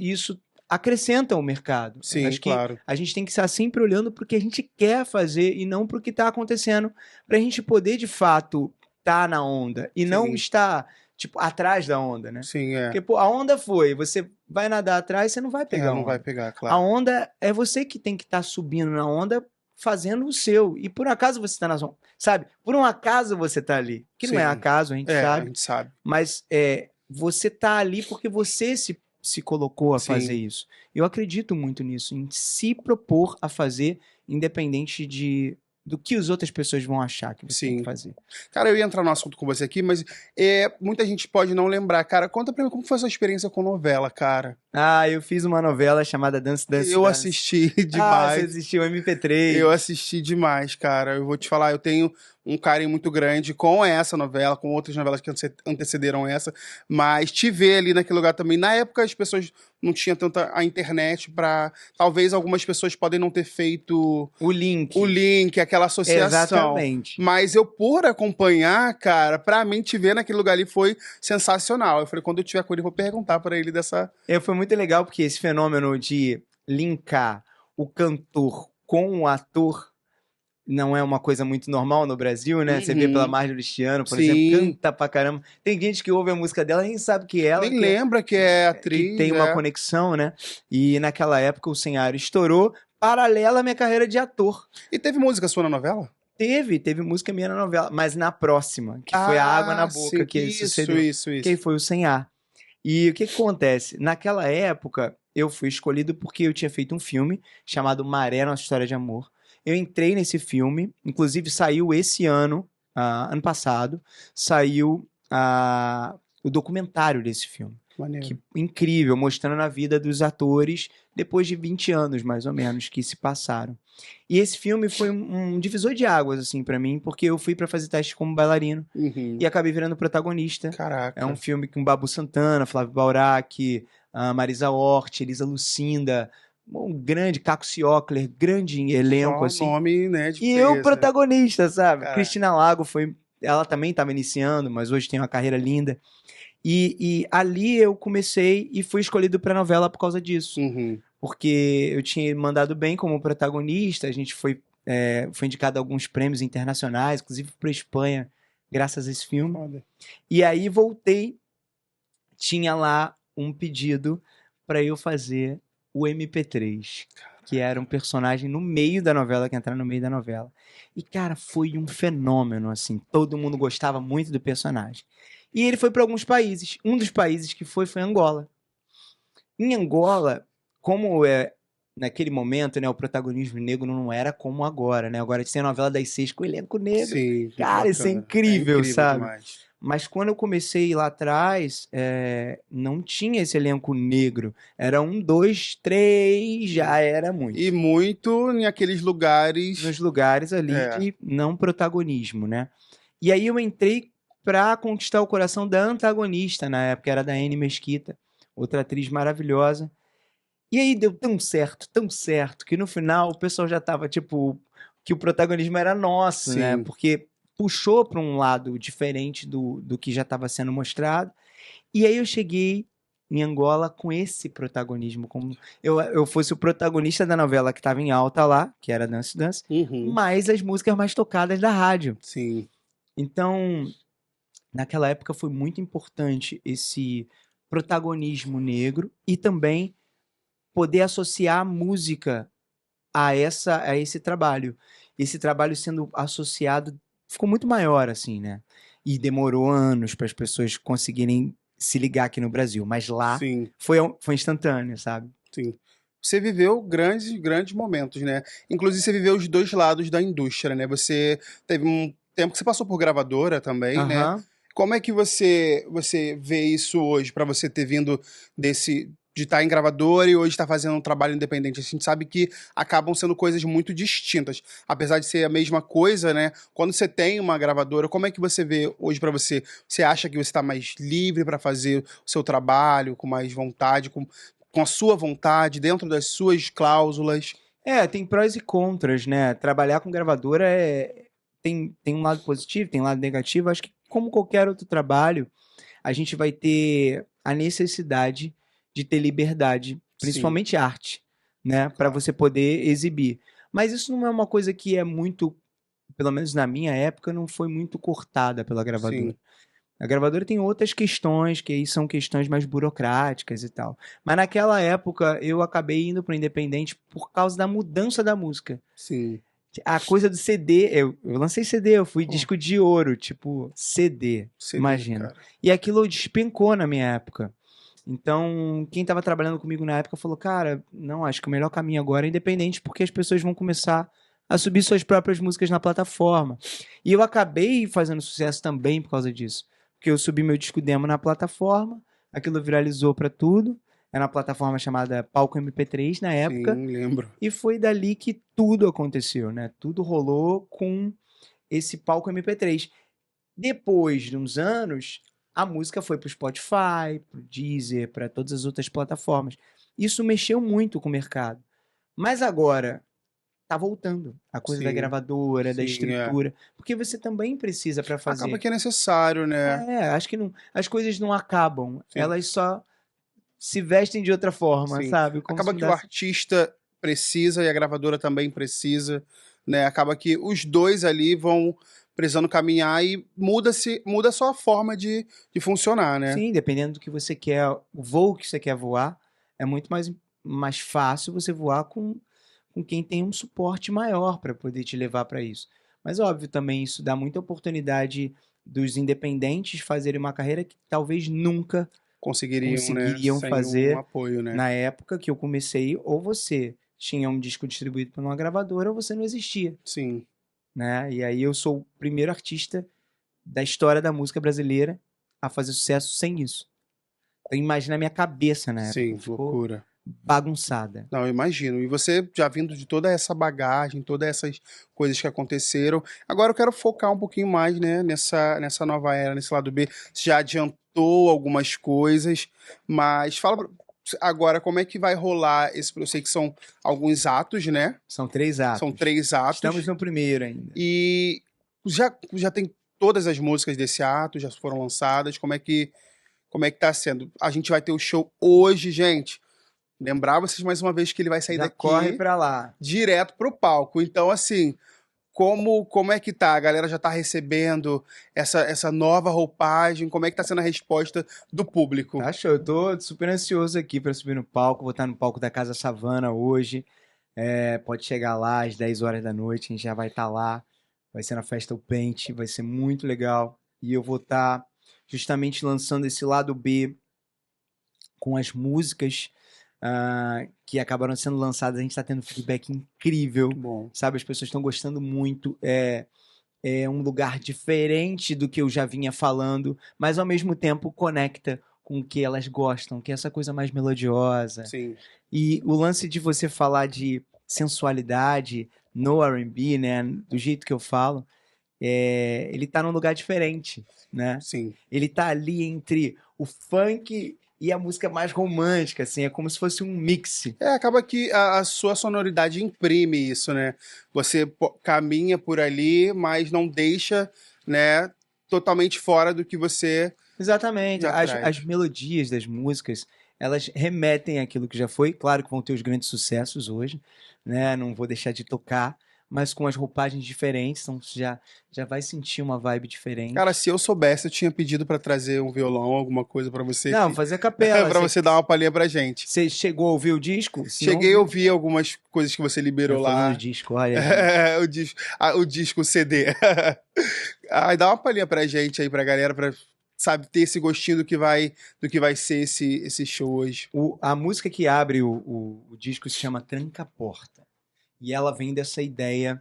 acrescenta o mercado. Eu Sim, acho que claro. a gente tem que estar sempre olhando para o que a gente quer fazer e não para o que está acontecendo, para a gente poder de fato estar na onda e não Sim, estar tipo atrás da onda, né? sim, é. Porque pô, a onda foi, você vai nadar atrás, você não vai pegar É, a não vai onda. pegar, A claro. onda é você que tem que estar subindo na onda, fazendo o seu. E por acaso você está na zona, sabe? Por um acaso você está ali. Que não é Sim. acaso, a gente É, a sabe, gente sabe. mas você tá ali porque você se colocou a fazer Sim. isso. Eu acredito muito nisso, em se propor a fazer, independente do que as outras pessoas vão achar que você tem que Sim. fazer. Cara, eu ia entrar no assunto com você aqui, mas muita gente pode não lembrar. Cara, conta pra mim como foi a sua experiência com novela, cara. Eu fiz uma novela chamada Dance, Dance, Eu Dance. assisti Você demais. assistiu Eu MP3. assisti demais, cara. Eu vou te falar, eu tenho um carinho muito grande com essa novela, com outras novelas que antecederam essa, mas te ver ali naquele lugar também. Na época as pessoas não tinham tanta a internet pra. Talvez algumas pessoas podem não ter feito O o link. link, aquela associação. Exatamente. Mas eu, por acompanhar, cara, pra mim te ver naquele lugar ali foi sensacional. Eu falei, quando eu tiver com ele, eu vou perguntar pra ele dessa. Foi muito legal porque esse fenômeno de linkar o cantor com o ator não é uma coisa muito normal no Brasil, né? Você vê pela Uhum. Marjorie Cristiano, por exemplo, Sim. canta pra caramba. Tem gente que ouve a música dela e nem sabe que é ela, Nem lembra que é que atriz, tem uma é. conexão, né? E naquela época o Senharo estourou, paralela à minha carreira de ator. E teve música sua na novela? Teve música minha na novela, mas na próxima, que foi a Água na Ah, Boca, sim. que Isso, sucedeu. isso, Que isso. foi o Sem Ar. E o que acontece? Naquela época, eu fui escolhido porque eu tinha feito um filme chamado Maré, Nossa História de Amor. Eu entrei nesse filme, inclusive saiu esse ano, ano passado, saiu o documentário desse filme. Maneiro. Que incrível, mostrando a vida dos atores depois de 20 anos, mais ou menos, que se passaram. E esse filme foi um divisor de águas, assim, para mim, porque eu fui para fazer teste como bailarino Uhum. e acabei virando protagonista. É um Caraca. filme com Babu Santana, Flávio Baurac, Marisa Hort, Elisa Lucinda, um grande Caco Ciocler, grande elenco, Só assim. nome, né, de E eu, peso. protagonista, sabe? Caraca. Cristina Lago foi. Ela também estava iniciando, mas hoje tem uma carreira linda. E ali eu comecei e fui escolhido para novela por causa disso. Uhum. Porque eu tinha mandado bem como protagonista, a gente foi indicado a alguns prêmios internacionais, inclusive para Espanha, graças a esse filme. Foda. E aí voltei, tinha lá um pedido para eu fazer o MP3, que era um personagem no meio da novela, que entrava no meio da novela. E, cara, foi um fenômeno, assim. Todo mundo gostava muito do personagem. E ele foi para alguns países. Um dos países que foi Angola. Em Angola, como naquele momento, né, o protagonismo negro não era como agora, né? Agora tem a novela das 6 com elenco negro. Sim, muito Cara, isso é bacana. É incrível, incrível sabe? demais. Mas quando eu comecei lá atrás, não tinha esse elenco negro. Era um, dois, três, já era E muito. muito em aqueles lugares. Nos lugares ali É, de não protagonismo, né? E aí eu entrei pra conquistar o coração da antagonista, na época era da Anne Mesquita, outra atriz maravilhosa. E aí deu tão certo, que no final o pessoal já tava, tipo, que o protagonismo era nosso, né? sim. Porque puxou para um lado diferente do que já estava sendo mostrado. E aí eu cheguei em Angola com esse protagonismo, como eu fosse o protagonista da novela que estava em alta lá, que era Dance Dance, Uhum, mais as músicas mais tocadas da rádio. sim. Então, naquela época foi muito importante esse protagonismo negro e também poder associar a música a esse trabalho. Esse trabalho sendo associado ficou muito maior, assim, né? E demorou anos para as pessoas conseguirem se ligar aqui no Brasil. Mas lá Sim, foi instantâneo, sabe? sim. Você viveu grandes, grandes momentos, né? Inclusive, você viveu os dois lados da indústria, né? Você teve um tempo que você passou por gravadora também, né? Aham. Como é que você vê isso hoje, para você ter vindo desse de estar em gravadora e hoje estar fazendo um trabalho independente? A gente sabe que acabam sendo coisas muito distintas, apesar de ser a mesma coisa, né? Quando você tem uma gravadora, como é que você vê hoje para você? Você acha que você está mais livre para fazer o seu trabalho com mais vontade, com a sua vontade, dentro das suas cláusulas? Tem prós e contras, né? Trabalhar com gravadora tem um lado positivo, tem um lado negativo. Acho que, como qualquer outro trabalho, a gente vai ter a necessidade de ter liberdade, Sim, principalmente arte, né, para claro. você poder exibir. Mas isso não é uma coisa que é muito, pelo menos na minha época, não foi muito cortada pela gravadora. Sim. A gravadora tem outras questões, que aí são questões mais burocráticas e tal. Mas naquela época eu acabei indo para o independente por causa da mudança da música. Sim. A coisa do CD, eu lancei CD, eu fui Pô, disco de ouro, tipo CD, CD, imagina. cara. E aquilo despencou na minha época. Então, quem estava trabalhando comigo na época falou: Cara, não, acho que o melhor caminho agora é independente, porque as pessoas vão começar a subir suas próprias músicas na plataforma. E eu acabei fazendo sucesso também por causa disso. Porque eu subi meu disco demo na plataforma, aquilo viralizou pra tudo. Era uma plataforma chamada Palco MP3 na época. Sim, lembro. E foi dali que tudo aconteceu, né? Tudo rolou com esse Palco MP3. Depois de uns anos, a música foi pro Spotify, pro Deezer, para todas as outras plataformas. Isso mexeu muito com o mercado. Mas agora tá voltando a coisa da Sim, gravadora, da sim, é. estrutura, porque você também precisa para Acaba fazer. que é necessário, né? Acho que não, as coisas não acabam, Sim, elas só se vestem de outra forma, sim. sabe? Como se Acaba não que o desse. artista precisa e a gravadora também precisa, né? Acaba que os dois ali vão precisando caminhar e muda só a forma de funcionar, né? Sim, dependendo do que você quer, o voo que você quer voar, é muito mais fácil você voar com quem tem um suporte maior para poder te levar para isso. Mas óbvio também isso dá muita oportunidade dos independentes fazerem uma carreira que talvez nunca Conseguiriam, né? conseguiriam Sem um fazer apoio, né? na época que eu comecei, ou você tinha um disco distribuído por uma gravadora ou você não existia, Sim, né? E aí eu sou o primeiro artista da história da música brasileira a fazer sucesso sem isso. Então imagina a minha cabeça na época, sim, ficou loucura. bagunçada. Não, eu imagino. E você já vindo de toda essa bagagem, todas essas coisas que aconteceram. Agora eu quero focar um pouquinho mais, né, nessa nova era, nesse lado B. Você já adiantou algumas coisas, mas agora como é que vai rolar esse. Eu sei que são alguns atos, né? São 3 São atos. 3 Estamos atos. no primeiro ainda. E já tem todas as músicas desse ato, já foram lançadas. Como é que tá sendo? A gente vai ter o show hoje, gente. Lembrar vocês mais uma vez que ele vai sair Já corre daqui pra lá. direto pro palco. Então, assim, como é que tá? A galera já tá recebendo essa nova roupagem? Como é que tá sendo a resposta do público? Tá show. Eu tô super ansioso aqui pra subir no palco. Vou estar no palco da Casa Savana hoje. Pode chegar lá às 10 horas da noite. A gente já vai estar lá. Vai ser na festa O Pente. Vai ser muito legal. E eu vou estar justamente lançando esse lado B com as músicas que acabaram sendo lançadas, a gente tá tendo feedback incrível, Que bom. sabe? As pessoas estão gostando muito. É um lugar diferente do que eu já vinha falando, mas ao mesmo tempo conecta com o que elas gostam, que é essa coisa mais melodiosa. Sim, E o lance de você falar de sensualidade no R&B, né, do jeito que eu falo, ele tá num lugar diferente, né? sim. Ele tá ali entre o funk e a música mais romântica, assim, é como se fosse um mix. Acaba que a sua sonoridade imprime isso, né? Você caminha por ali, mas não deixa, né, totalmente fora do que você Exatamente. já As traz. melodias das músicas, elas remetem àquilo que já foi. Claro que vão ter os grandes sucessos hoje, né? Não vou deixar de tocar, mas com as roupagens diferentes, então você já vai sentir uma vibe Cara, diferente. se eu soubesse, eu tinha pedido pra trazer um violão, alguma coisa pra você, Não, fazer capela. pra você dar uma palhinha pra gente. Você chegou a ouvir o disco? Se não Cheguei a ouviu, ouvir algumas coisas que você liberou eu falando lá. do disco, olha, gente. O disco, o CD. Ai, dá uma palhinha pra gente aí, pra galera, pra, sabe, ter esse gostinho do que vai ser esse show hoje. A música que abre o disco se chama Tranca a Porta. E ela vem dessa ideia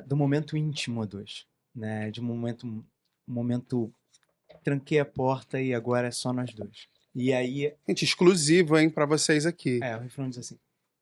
do momento íntimo dos, né? De um momento tranquei a porta e agora é só nós dois. E aí, Gente, exclusivo, hein, pra vocês aqui. o refrão diz assim: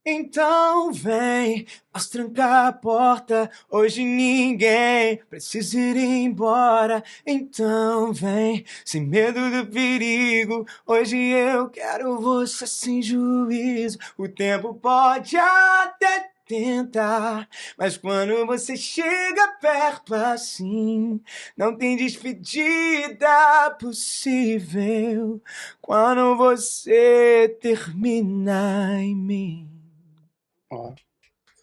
então vem, posso trancar a porta, hoje ninguém precisa ir embora. Então vem, sem medo do perigo, hoje eu quero você sem juízo. O tempo pode até tentar, mas quando você chega perto assim, não tem despedida possível. Quando você termina em mim. Ó.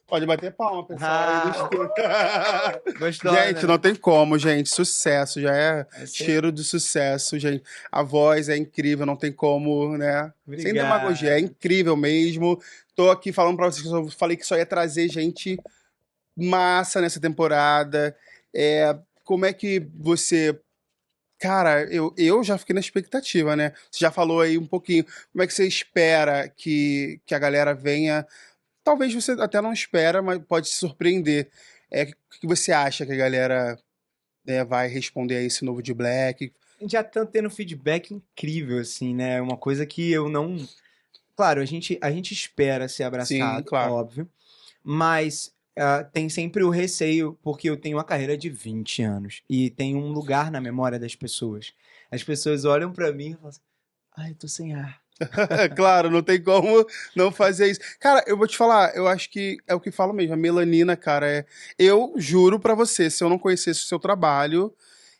Pode bater palma, pessoal, aí no estúdio. Gostou, Gente, não né? tem como, gente. Sucesso, já é Esse- cheiro de sucesso, gente. A voz é incrível, não tem como, né? Sem demagogia, é Obrigado. incrível mesmo. Tô aqui falando pra vocês que eu falei que só ia trazer gente massa nessa temporada. Como é que você. Cara, eu já fiquei na expectativa, né? Você já falou aí um pouquinho. Como é que você espera que a galera venha? Talvez você até não espera, mas pode se surpreender. O que você acha que a galera vai responder a esse novo de Black? A gente já tá tendo feedback incrível, assim, né? Uma coisa que eu não. Claro, a gente espera ser Sim, abraçado, claro. óbvio, mas tem sempre o receio, porque eu tenho uma carreira de 20 anos e tem um lugar na memória das pessoas. As pessoas olham pra mim e falam assim: ai, eu tô sem ar. Claro, não tem como não fazer isso. Cara, eu vou te falar, eu acho que é o que falo mesmo, a melanina, cara, eu juro pra você, se eu não conhecesse o seu trabalho,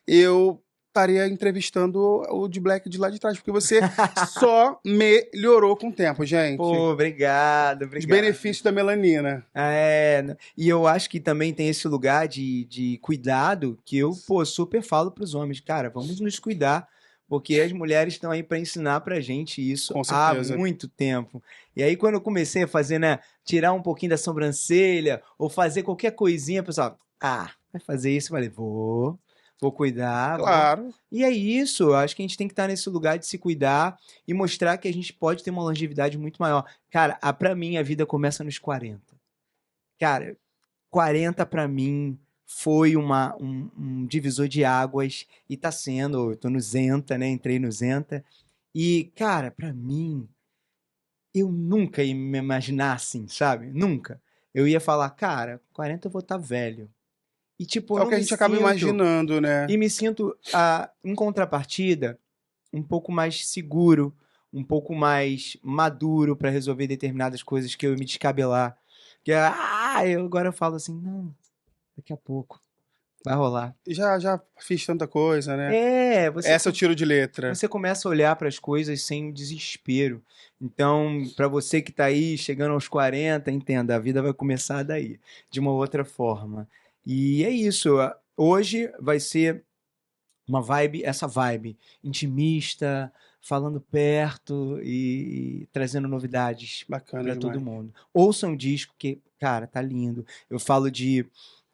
eu estaria entrevistando o de Black de lá de trás, porque você só melhorou com o tempo, gente. Pô, obrigado, Os obrigado. benefícios da melanina. E eu acho que também tem esse lugar de cuidado que eu, pô, super falo pros homens, cara, vamos nos cuidar, porque as mulheres estão aí pra ensinar pra gente isso Com há certeza. muito tempo. E aí, quando eu comecei a fazer, né, tirar um pouquinho da sobrancelha, ou fazer qualquer coisinha, pessoal, vai fazer isso? Eu falei, vou cuidar, vou. Claro. E é isso, eu acho que a gente tem que estar nesse lugar de se cuidar e mostrar que a gente pode ter uma longevidade muito maior. Cara, pra mim, a vida começa nos 40. Cara, 40 pra mim foi um divisor de águas e tá sendo, eu tô no Zenta, né? Entrei no Zenta. E, cara, pra mim, eu nunca ia me imaginar assim, sabe? Nunca. Eu ia falar, cara, 40 eu vou estar velho. E, tipo, eu É o não que a me gente acaba sinto. imaginando, né? E me sinto, em contrapartida, um pouco mais seguro, um pouco mais maduro pra resolver determinadas coisas que eu ia me descabelar. Agora eu falo assim, não, daqui a pouco, vai rolar. Já fiz tanta coisa, né? É, você, Essa eu tiro de letra. você começa a olhar para as coisas sem desespero. Então, para você que tá aí chegando aos 40, entenda, a vida vai começar daí, de uma outra forma. E é isso. Hoje vai ser uma vibe, essa vibe intimista, falando perto e trazendo novidades Bacana para todo demais. mundo. Ouçam o disco que, cara, tá lindo. Eu falo de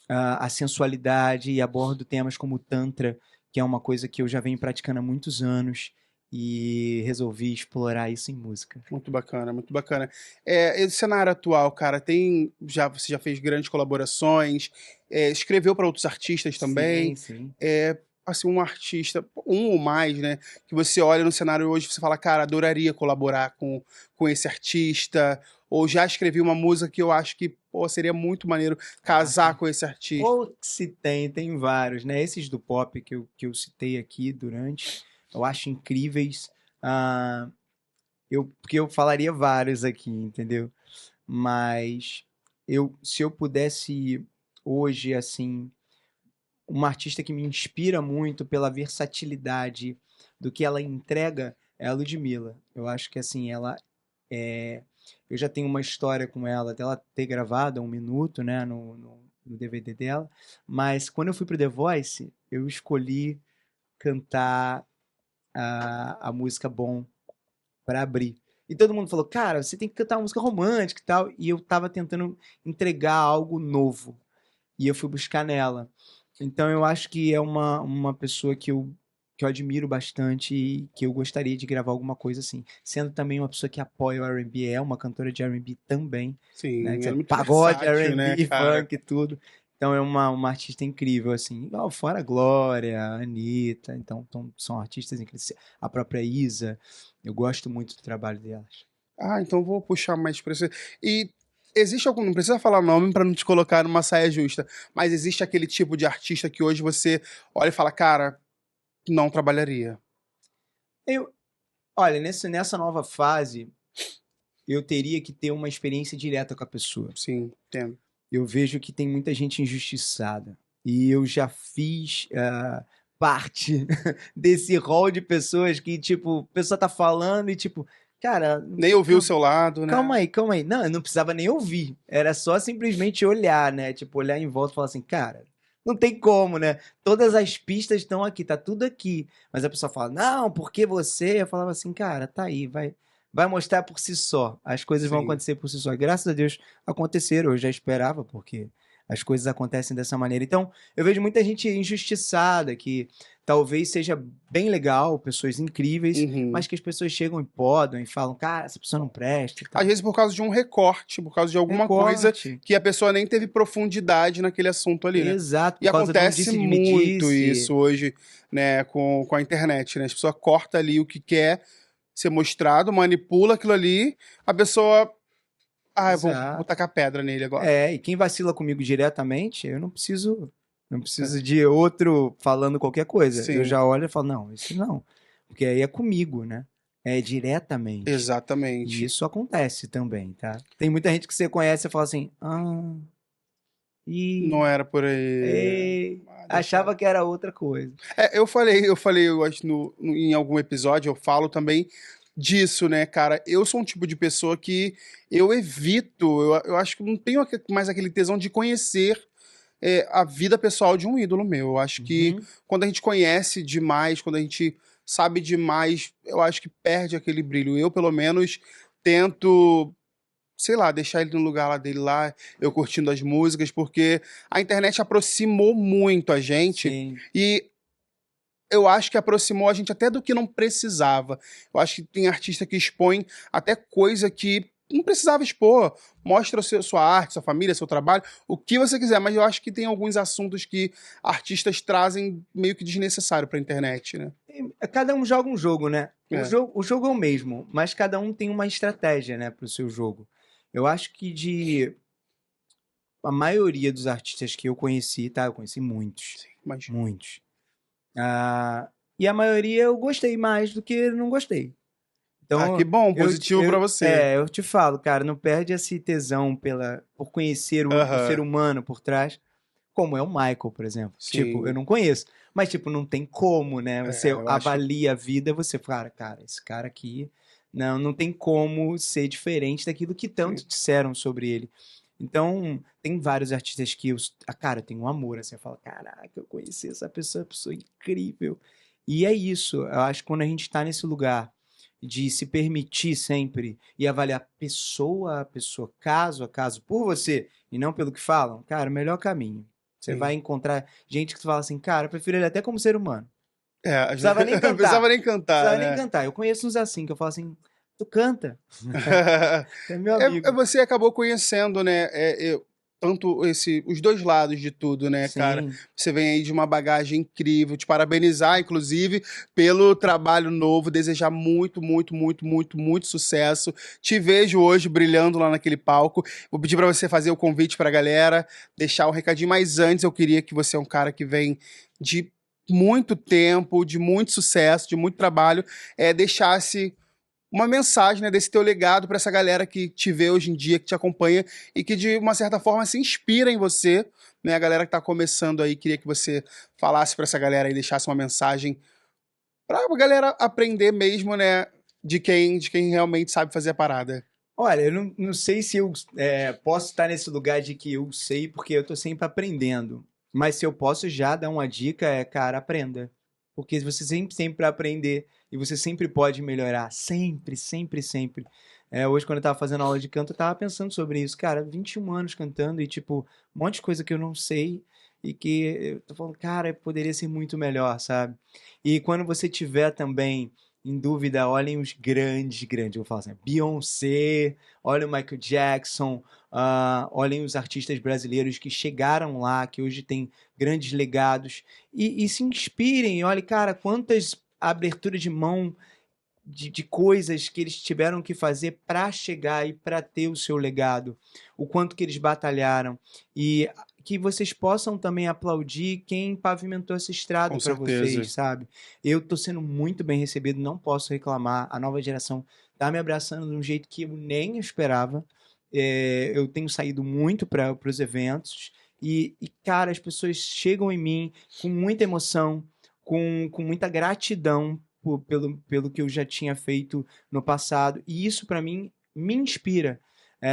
a sensualidade e abordo temas como o Tantra, que é uma coisa que eu já venho praticando há muitos anos. e resolvi explorar isso em música. Muito bacana, muito bacana. Esse cenário atual, cara, você já fez grandes colaborações, escreveu para outros artistas também. Sim, sim. Assim, um artista, um ou mais, né, que você olha no cenário hoje e você fala, cara, adoraria colaborar com esse artista, ou já escrevi uma música que eu acho que, pô, seria muito maneiro casar com esse artista. Ou se tem vários, né? Esses do pop que eu citei aqui eu acho incríveis. Ah, porque eu falaria vários aqui, entendeu? Mas se eu pudesse hoje, assim, uma artista que me inspira muito pela versatilidade do que ela entrega é a Ludmilla. Eu acho que assim, é, eu já tenho uma história com ela, dela ter gravado 1 minuto, né, no DVD dela, mas quando eu fui pro The Voice, eu escolhi cantar a música Bom para abrir. E todo mundo falou, cara, você tem que cantar uma música romântica e tal. E eu tava tentando entregar algo novo. E eu fui buscar nela. Então eu acho que é uma pessoa que eu admiro bastante e que eu gostaria de gravar alguma coisa assim. Sendo também uma pessoa que apoia o R&B, é uma cantora de R&B também, né? Sim, Que é é muito pagode, versátil, né, R&B, cara? funk e tudo. Então é uma artista incrível, assim. Fora a Glória, a Anitta. Então são artistas incríveis. A própria Isa. Eu gosto muito do trabalho delas. Ah, então vou puxar mais pra você. E existe algum, não precisa falar nome pra não te colocar numa saia justa, mas existe aquele tipo de artista que hoje você olha e fala, cara, não trabalharia. Eu, olha, nessa nova fase, eu teria que ter uma experiência direta com a pessoa. Sim, entendo. Eu vejo que tem muita gente injustiçada. E eu já fiz parte desse rol de pessoas que, tipo, a pessoa tá falando e, tipo, cara, Nem ouviu o seu lado, né? calma aí, calma aí. Não, eu não precisava nem ouvir. Era só simplesmente olhar, né? Tipo, olhar em volta e falar assim, cara, não tem como, né? Todas as pistas estão aqui, tá tudo aqui. Mas a pessoa fala, não, porque você? Eu falava assim, cara, tá aí, vai mostrar por si só. As coisas vão Sim. acontecer por si só. Graças a Deus aconteceram, eu já esperava, porque as coisas acontecem dessa maneira. Então, eu vejo muita gente injustiçada, que talvez seja bem legal, pessoas incríveis, Uhum. mas que as pessoas chegam e podam e falam, cara, essa pessoa não presta e Às tal. vezes por causa de um recorte, por causa de alguma coisa Recorte. que a pessoa nem teve profundidade naquele assunto ali, né? Exato, E por causa de um acontece muito disse-me-disse. isso hoje, né, com a internet, né? As pessoas cortam ali o que quer ser mostrado, manipula aquilo ali, a pessoa, eu vou Exato. tacar pedra nele agora. E quem vacila comigo diretamente, eu não preciso É, de outro falando qualquer coisa. Eu sim, já olho e falo, não, isso não. Porque aí é comigo, né? É diretamente. E exatamente. isso acontece também, tá? Tem muita gente que você conhece e fala assim, Não e era por aí. achava Deixa. que era outra coisa. Eu falei, eu acho em algum episódio, eu falo também disso, né, cara? Eu sou um tipo de pessoa que eu evito, eu acho que não tenho mais aquele tesão de conhecer a vida pessoal de um ídolo meu. Eu acho que Uhum. quando a gente conhece demais, quando a gente sabe demais, eu acho que perde aquele brilho. Eu, pelo menos, tento, sei lá, deixar ele no lugar lá dele lá, eu curtindo as músicas, porque a internet aproximou muito a gente Sim. e eu acho que aproximou a gente até do que não precisava. Eu acho que tem artista que expõe até coisa que não precisava expor. Mostra sua arte, sua família, seu trabalho, o que você quiser, mas eu acho que tem alguns assuntos que artistas trazem meio que desnecessário pra internet, né? Cada um joga um jogo, né? O É. jogo, o jogo é o mesmo, mas cada um tem uma estratégia, né, pro seu jogo. Eu acho que a maioria dos artistas que eu conheci, tá? Eu conheci muitos, Sim, mas. muitos. E a maioria eu gostei mais do que não gostei. Ah, que Então, bom, positivo pra você. eu te falo, cara, não perde esse tesão por conhecer o ser Aham, humano por trás, como é o Michael, por exemplo. Tipo, eu sim. não conheço, mas tipo, não tem como, né? Você Eu acho. avalia a vida, você fala, cara, esse cara aqui não tem como ser diferente daquilo que Sim. tanto disseram sobre ele. Então, tem vários artistas que cara, eu tenho um amor, assim, eu falo, caraca, eu conheci essa pessoa incrível. E é isso, eu acho que quando a gente tá nesse lugar de se permitir sempre e avaliar pessoa a pessoa, caso a caso, por você e não pelo que falam, cara, o melhor caminho. Você vai Sim. encontrar gente que fala assim, cara, eu prefiro ele até como ser humano. É, Precisava nem não precisava cantar. nem cantar, Precisava nem né? cantar. Eu conheço uns assim, que eu falo assim, tu canta. Tu é meu É, amigo. você acabou conhecendo, né? Tanto os dois lados de tudo, né, cara? Sim. Você vem aí de uma bagagem incrível, te parabenizar, inclusive, pelo trabalho novo, desejar muito, muito, muito, muito, muito sucesso. Te vejo hoje brilhando lá naquele palco. Vou pedir pra você fazer o convite pra galera, deixar um recadinho, mas antes eu queria que você é um cara que vem de muito tempo, de muito sucesso, de muito trabalho, deixasse uma mensagem, né, desse teu legado para essa galera que te vê hoje em dia, que te acompanha e que de uma certa forma se inspira em você, né? A galera que tá começando aí, queria que você falasse para essa galera e deixasse uma mensagem para a galera aprender mesmo, né, de quem realmente sabe fazer a parada. Olha, eu não sei se eu posso estar nesse lugar de que eu sei, porque eu tô sempre aprendendo. Mas se eu posso já dar uma dica, cara, aprenda. Porque você sempre vai aprender e você sempre pode melhorar. Sempre, sempre, sempre. Hoje, quando eu tava fazendo aula de canto, eu tava pensando sobre isso. Cara, 21 anos cantando e, tipo, um monte de coisa que eu não sei e que eu tô falando, cara, poderia ser muito melhor, sabe? E quando você tiver também em dúvida, olhem os grandes, grandes. Eu vou falar assim, Beyoncé, olhem o Michael Jackson, olhem os artistas brasileiros que chegaram lá, que hoje têm grandes legados, e se inspirem. Olha, cara, quantas aberturas de mão de coisas que eles tiveram que fazer para chegar e para ter o seu legado, o quanto que eles batalharam e que vocês possam também aplaudir quem pavimentou essa estrada Com para certeza. vocês, sabe? Eu tô sendo muito bem recebido, não posso reclamar. A nova geração tá me abraçando de um jeito que eu nem esperava. Eu tenho saído muito para os eventos cara, as pessoas chegam em mim com muita emoção, com muita gratidão pelo que eu já tinha feito no passado. E isso, para mim, me inspira.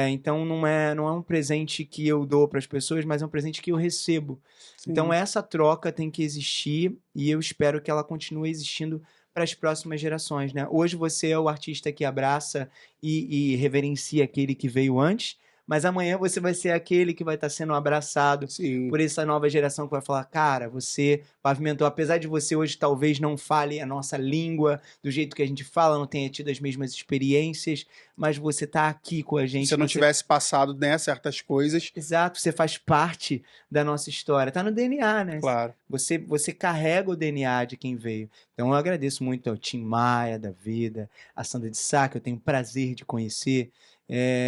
Então, não é um presente que eu dou para as pessoas, mas é um presente que eu recebo. Então, Sim. essa troca tem que existir e eu espero que ela continue existindo para as próximas gerações, né? Hoje você é o artista que abraça e reverencia aquele que veio antes, mas amanhã você vai ser aquele que vai estar sendo abraçado Sim. por essa nova geração que vai falar, cara, você pavimentou, apesar de você hoje talvez não fale a nossa língua do jeito que a gente fala, não tenha tido as mesmas experiências, mas você tá aqui com a Se você gente, não você tivesse passado, né, certas coisas, exato, você faz parte da nossa história, tá no DNA, né? claro. Você carrega o DNA de quem veio. Então eu agradeço muito ao Tim Maia da vida, a Sandra de Sá, que eu tenho o prazer de conhecer,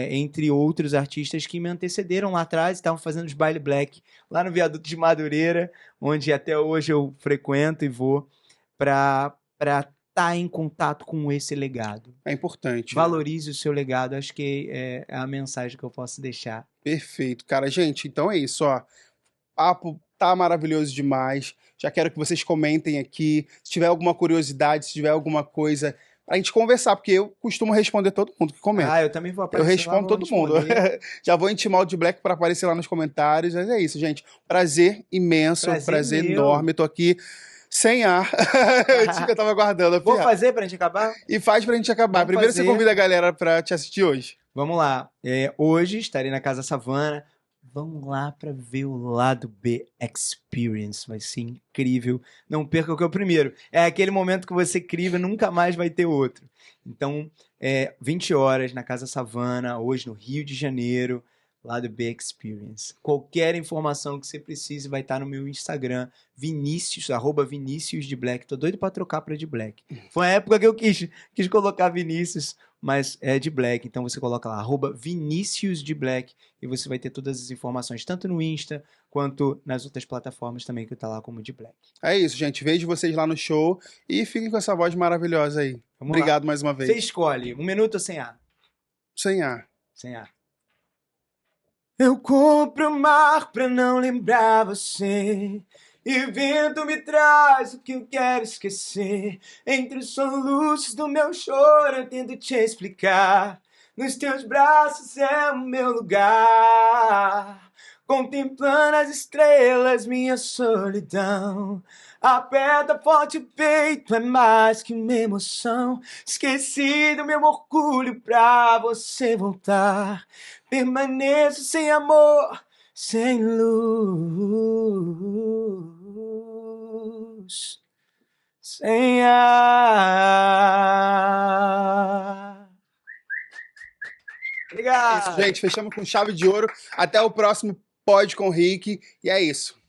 entre outros artistas que me antecederam lá atrás, estavam fazendo os baile black lá no Viaduto de Madureira, onde até hoje eu frequento e vou para estar em contato com esse legado. É importante, né? Valorize o seu legado, acho que é a mensagem que eu posso deixar. Perfeito, cara. Gente, então é isso, ó. Papo tá maravilhoso demais. Já quero que vocês comentem aqui. Se tiver alguma curiosidade, se tiver alguma coisa pra gente conversar, porque eu costumo responder todo mundo que comenta. Eu também vou Eu aparecer lá, respondo vou todo mundo. responder. Já vou intimar o de Black para aparecer lá nos comentários. Mas é isso, gente. Prazer imenso, Prazer prazer meu. enorme. Tô aqui sem ar. Eu tava aguardando. Vou fazer pra gente acabar? E faz pra gente acabar. Vamos Primeiro você fazer. convida a galera pra te assistir hoje. Vamos lá. Hoje estarei na Casa Savana. Vamos lá para ver o lado B Experience. Vai ser incrível. Não perca o que é o primeiro. É aquele momento que você criva, nunca mais vai ter outro. Então, 20 horas na Casa Savana, hoje no Rio de Janeiro, lado B Experience. Qualquer informação que você precise vai estar no meu Instagram, Vinícius, @Vinícius de Black. Tô doido para trocar para de Black. Foi a época que eu quis colocar Vinícius, mas é de Black. Então você coloca lá, @Vinícius de Black, e você vai ter todas as informações, tanto no Insta quanto nas outras plataformas também, que tá lá como de Black. É isso, gente. Vejo vocês lá no show e fiquem com essa voz maravilhosa aí. Vamos lá. Obrigado mais uma Você vez. escolhe, 1 minuto ou sem ar? Sem ar. Sem ar. Eu compro o mar pra não lembrar você. E o vento me traz o que eu quero esquecer. Entre os soluços do meu choro eu tento te explicar. Nos teus braços é o meu lugar. Contemplando as estrelas, minha solidão. Aperta forte o peito, é mais que uma emoção. Esqueci do meu orgulho pra você voltar. Permaneço sem amor, sem luz, sem ar. É isso, Obrigado. gente. Fechamos com chave de ouro. Até o próximo Pode com o Rick. E é isso.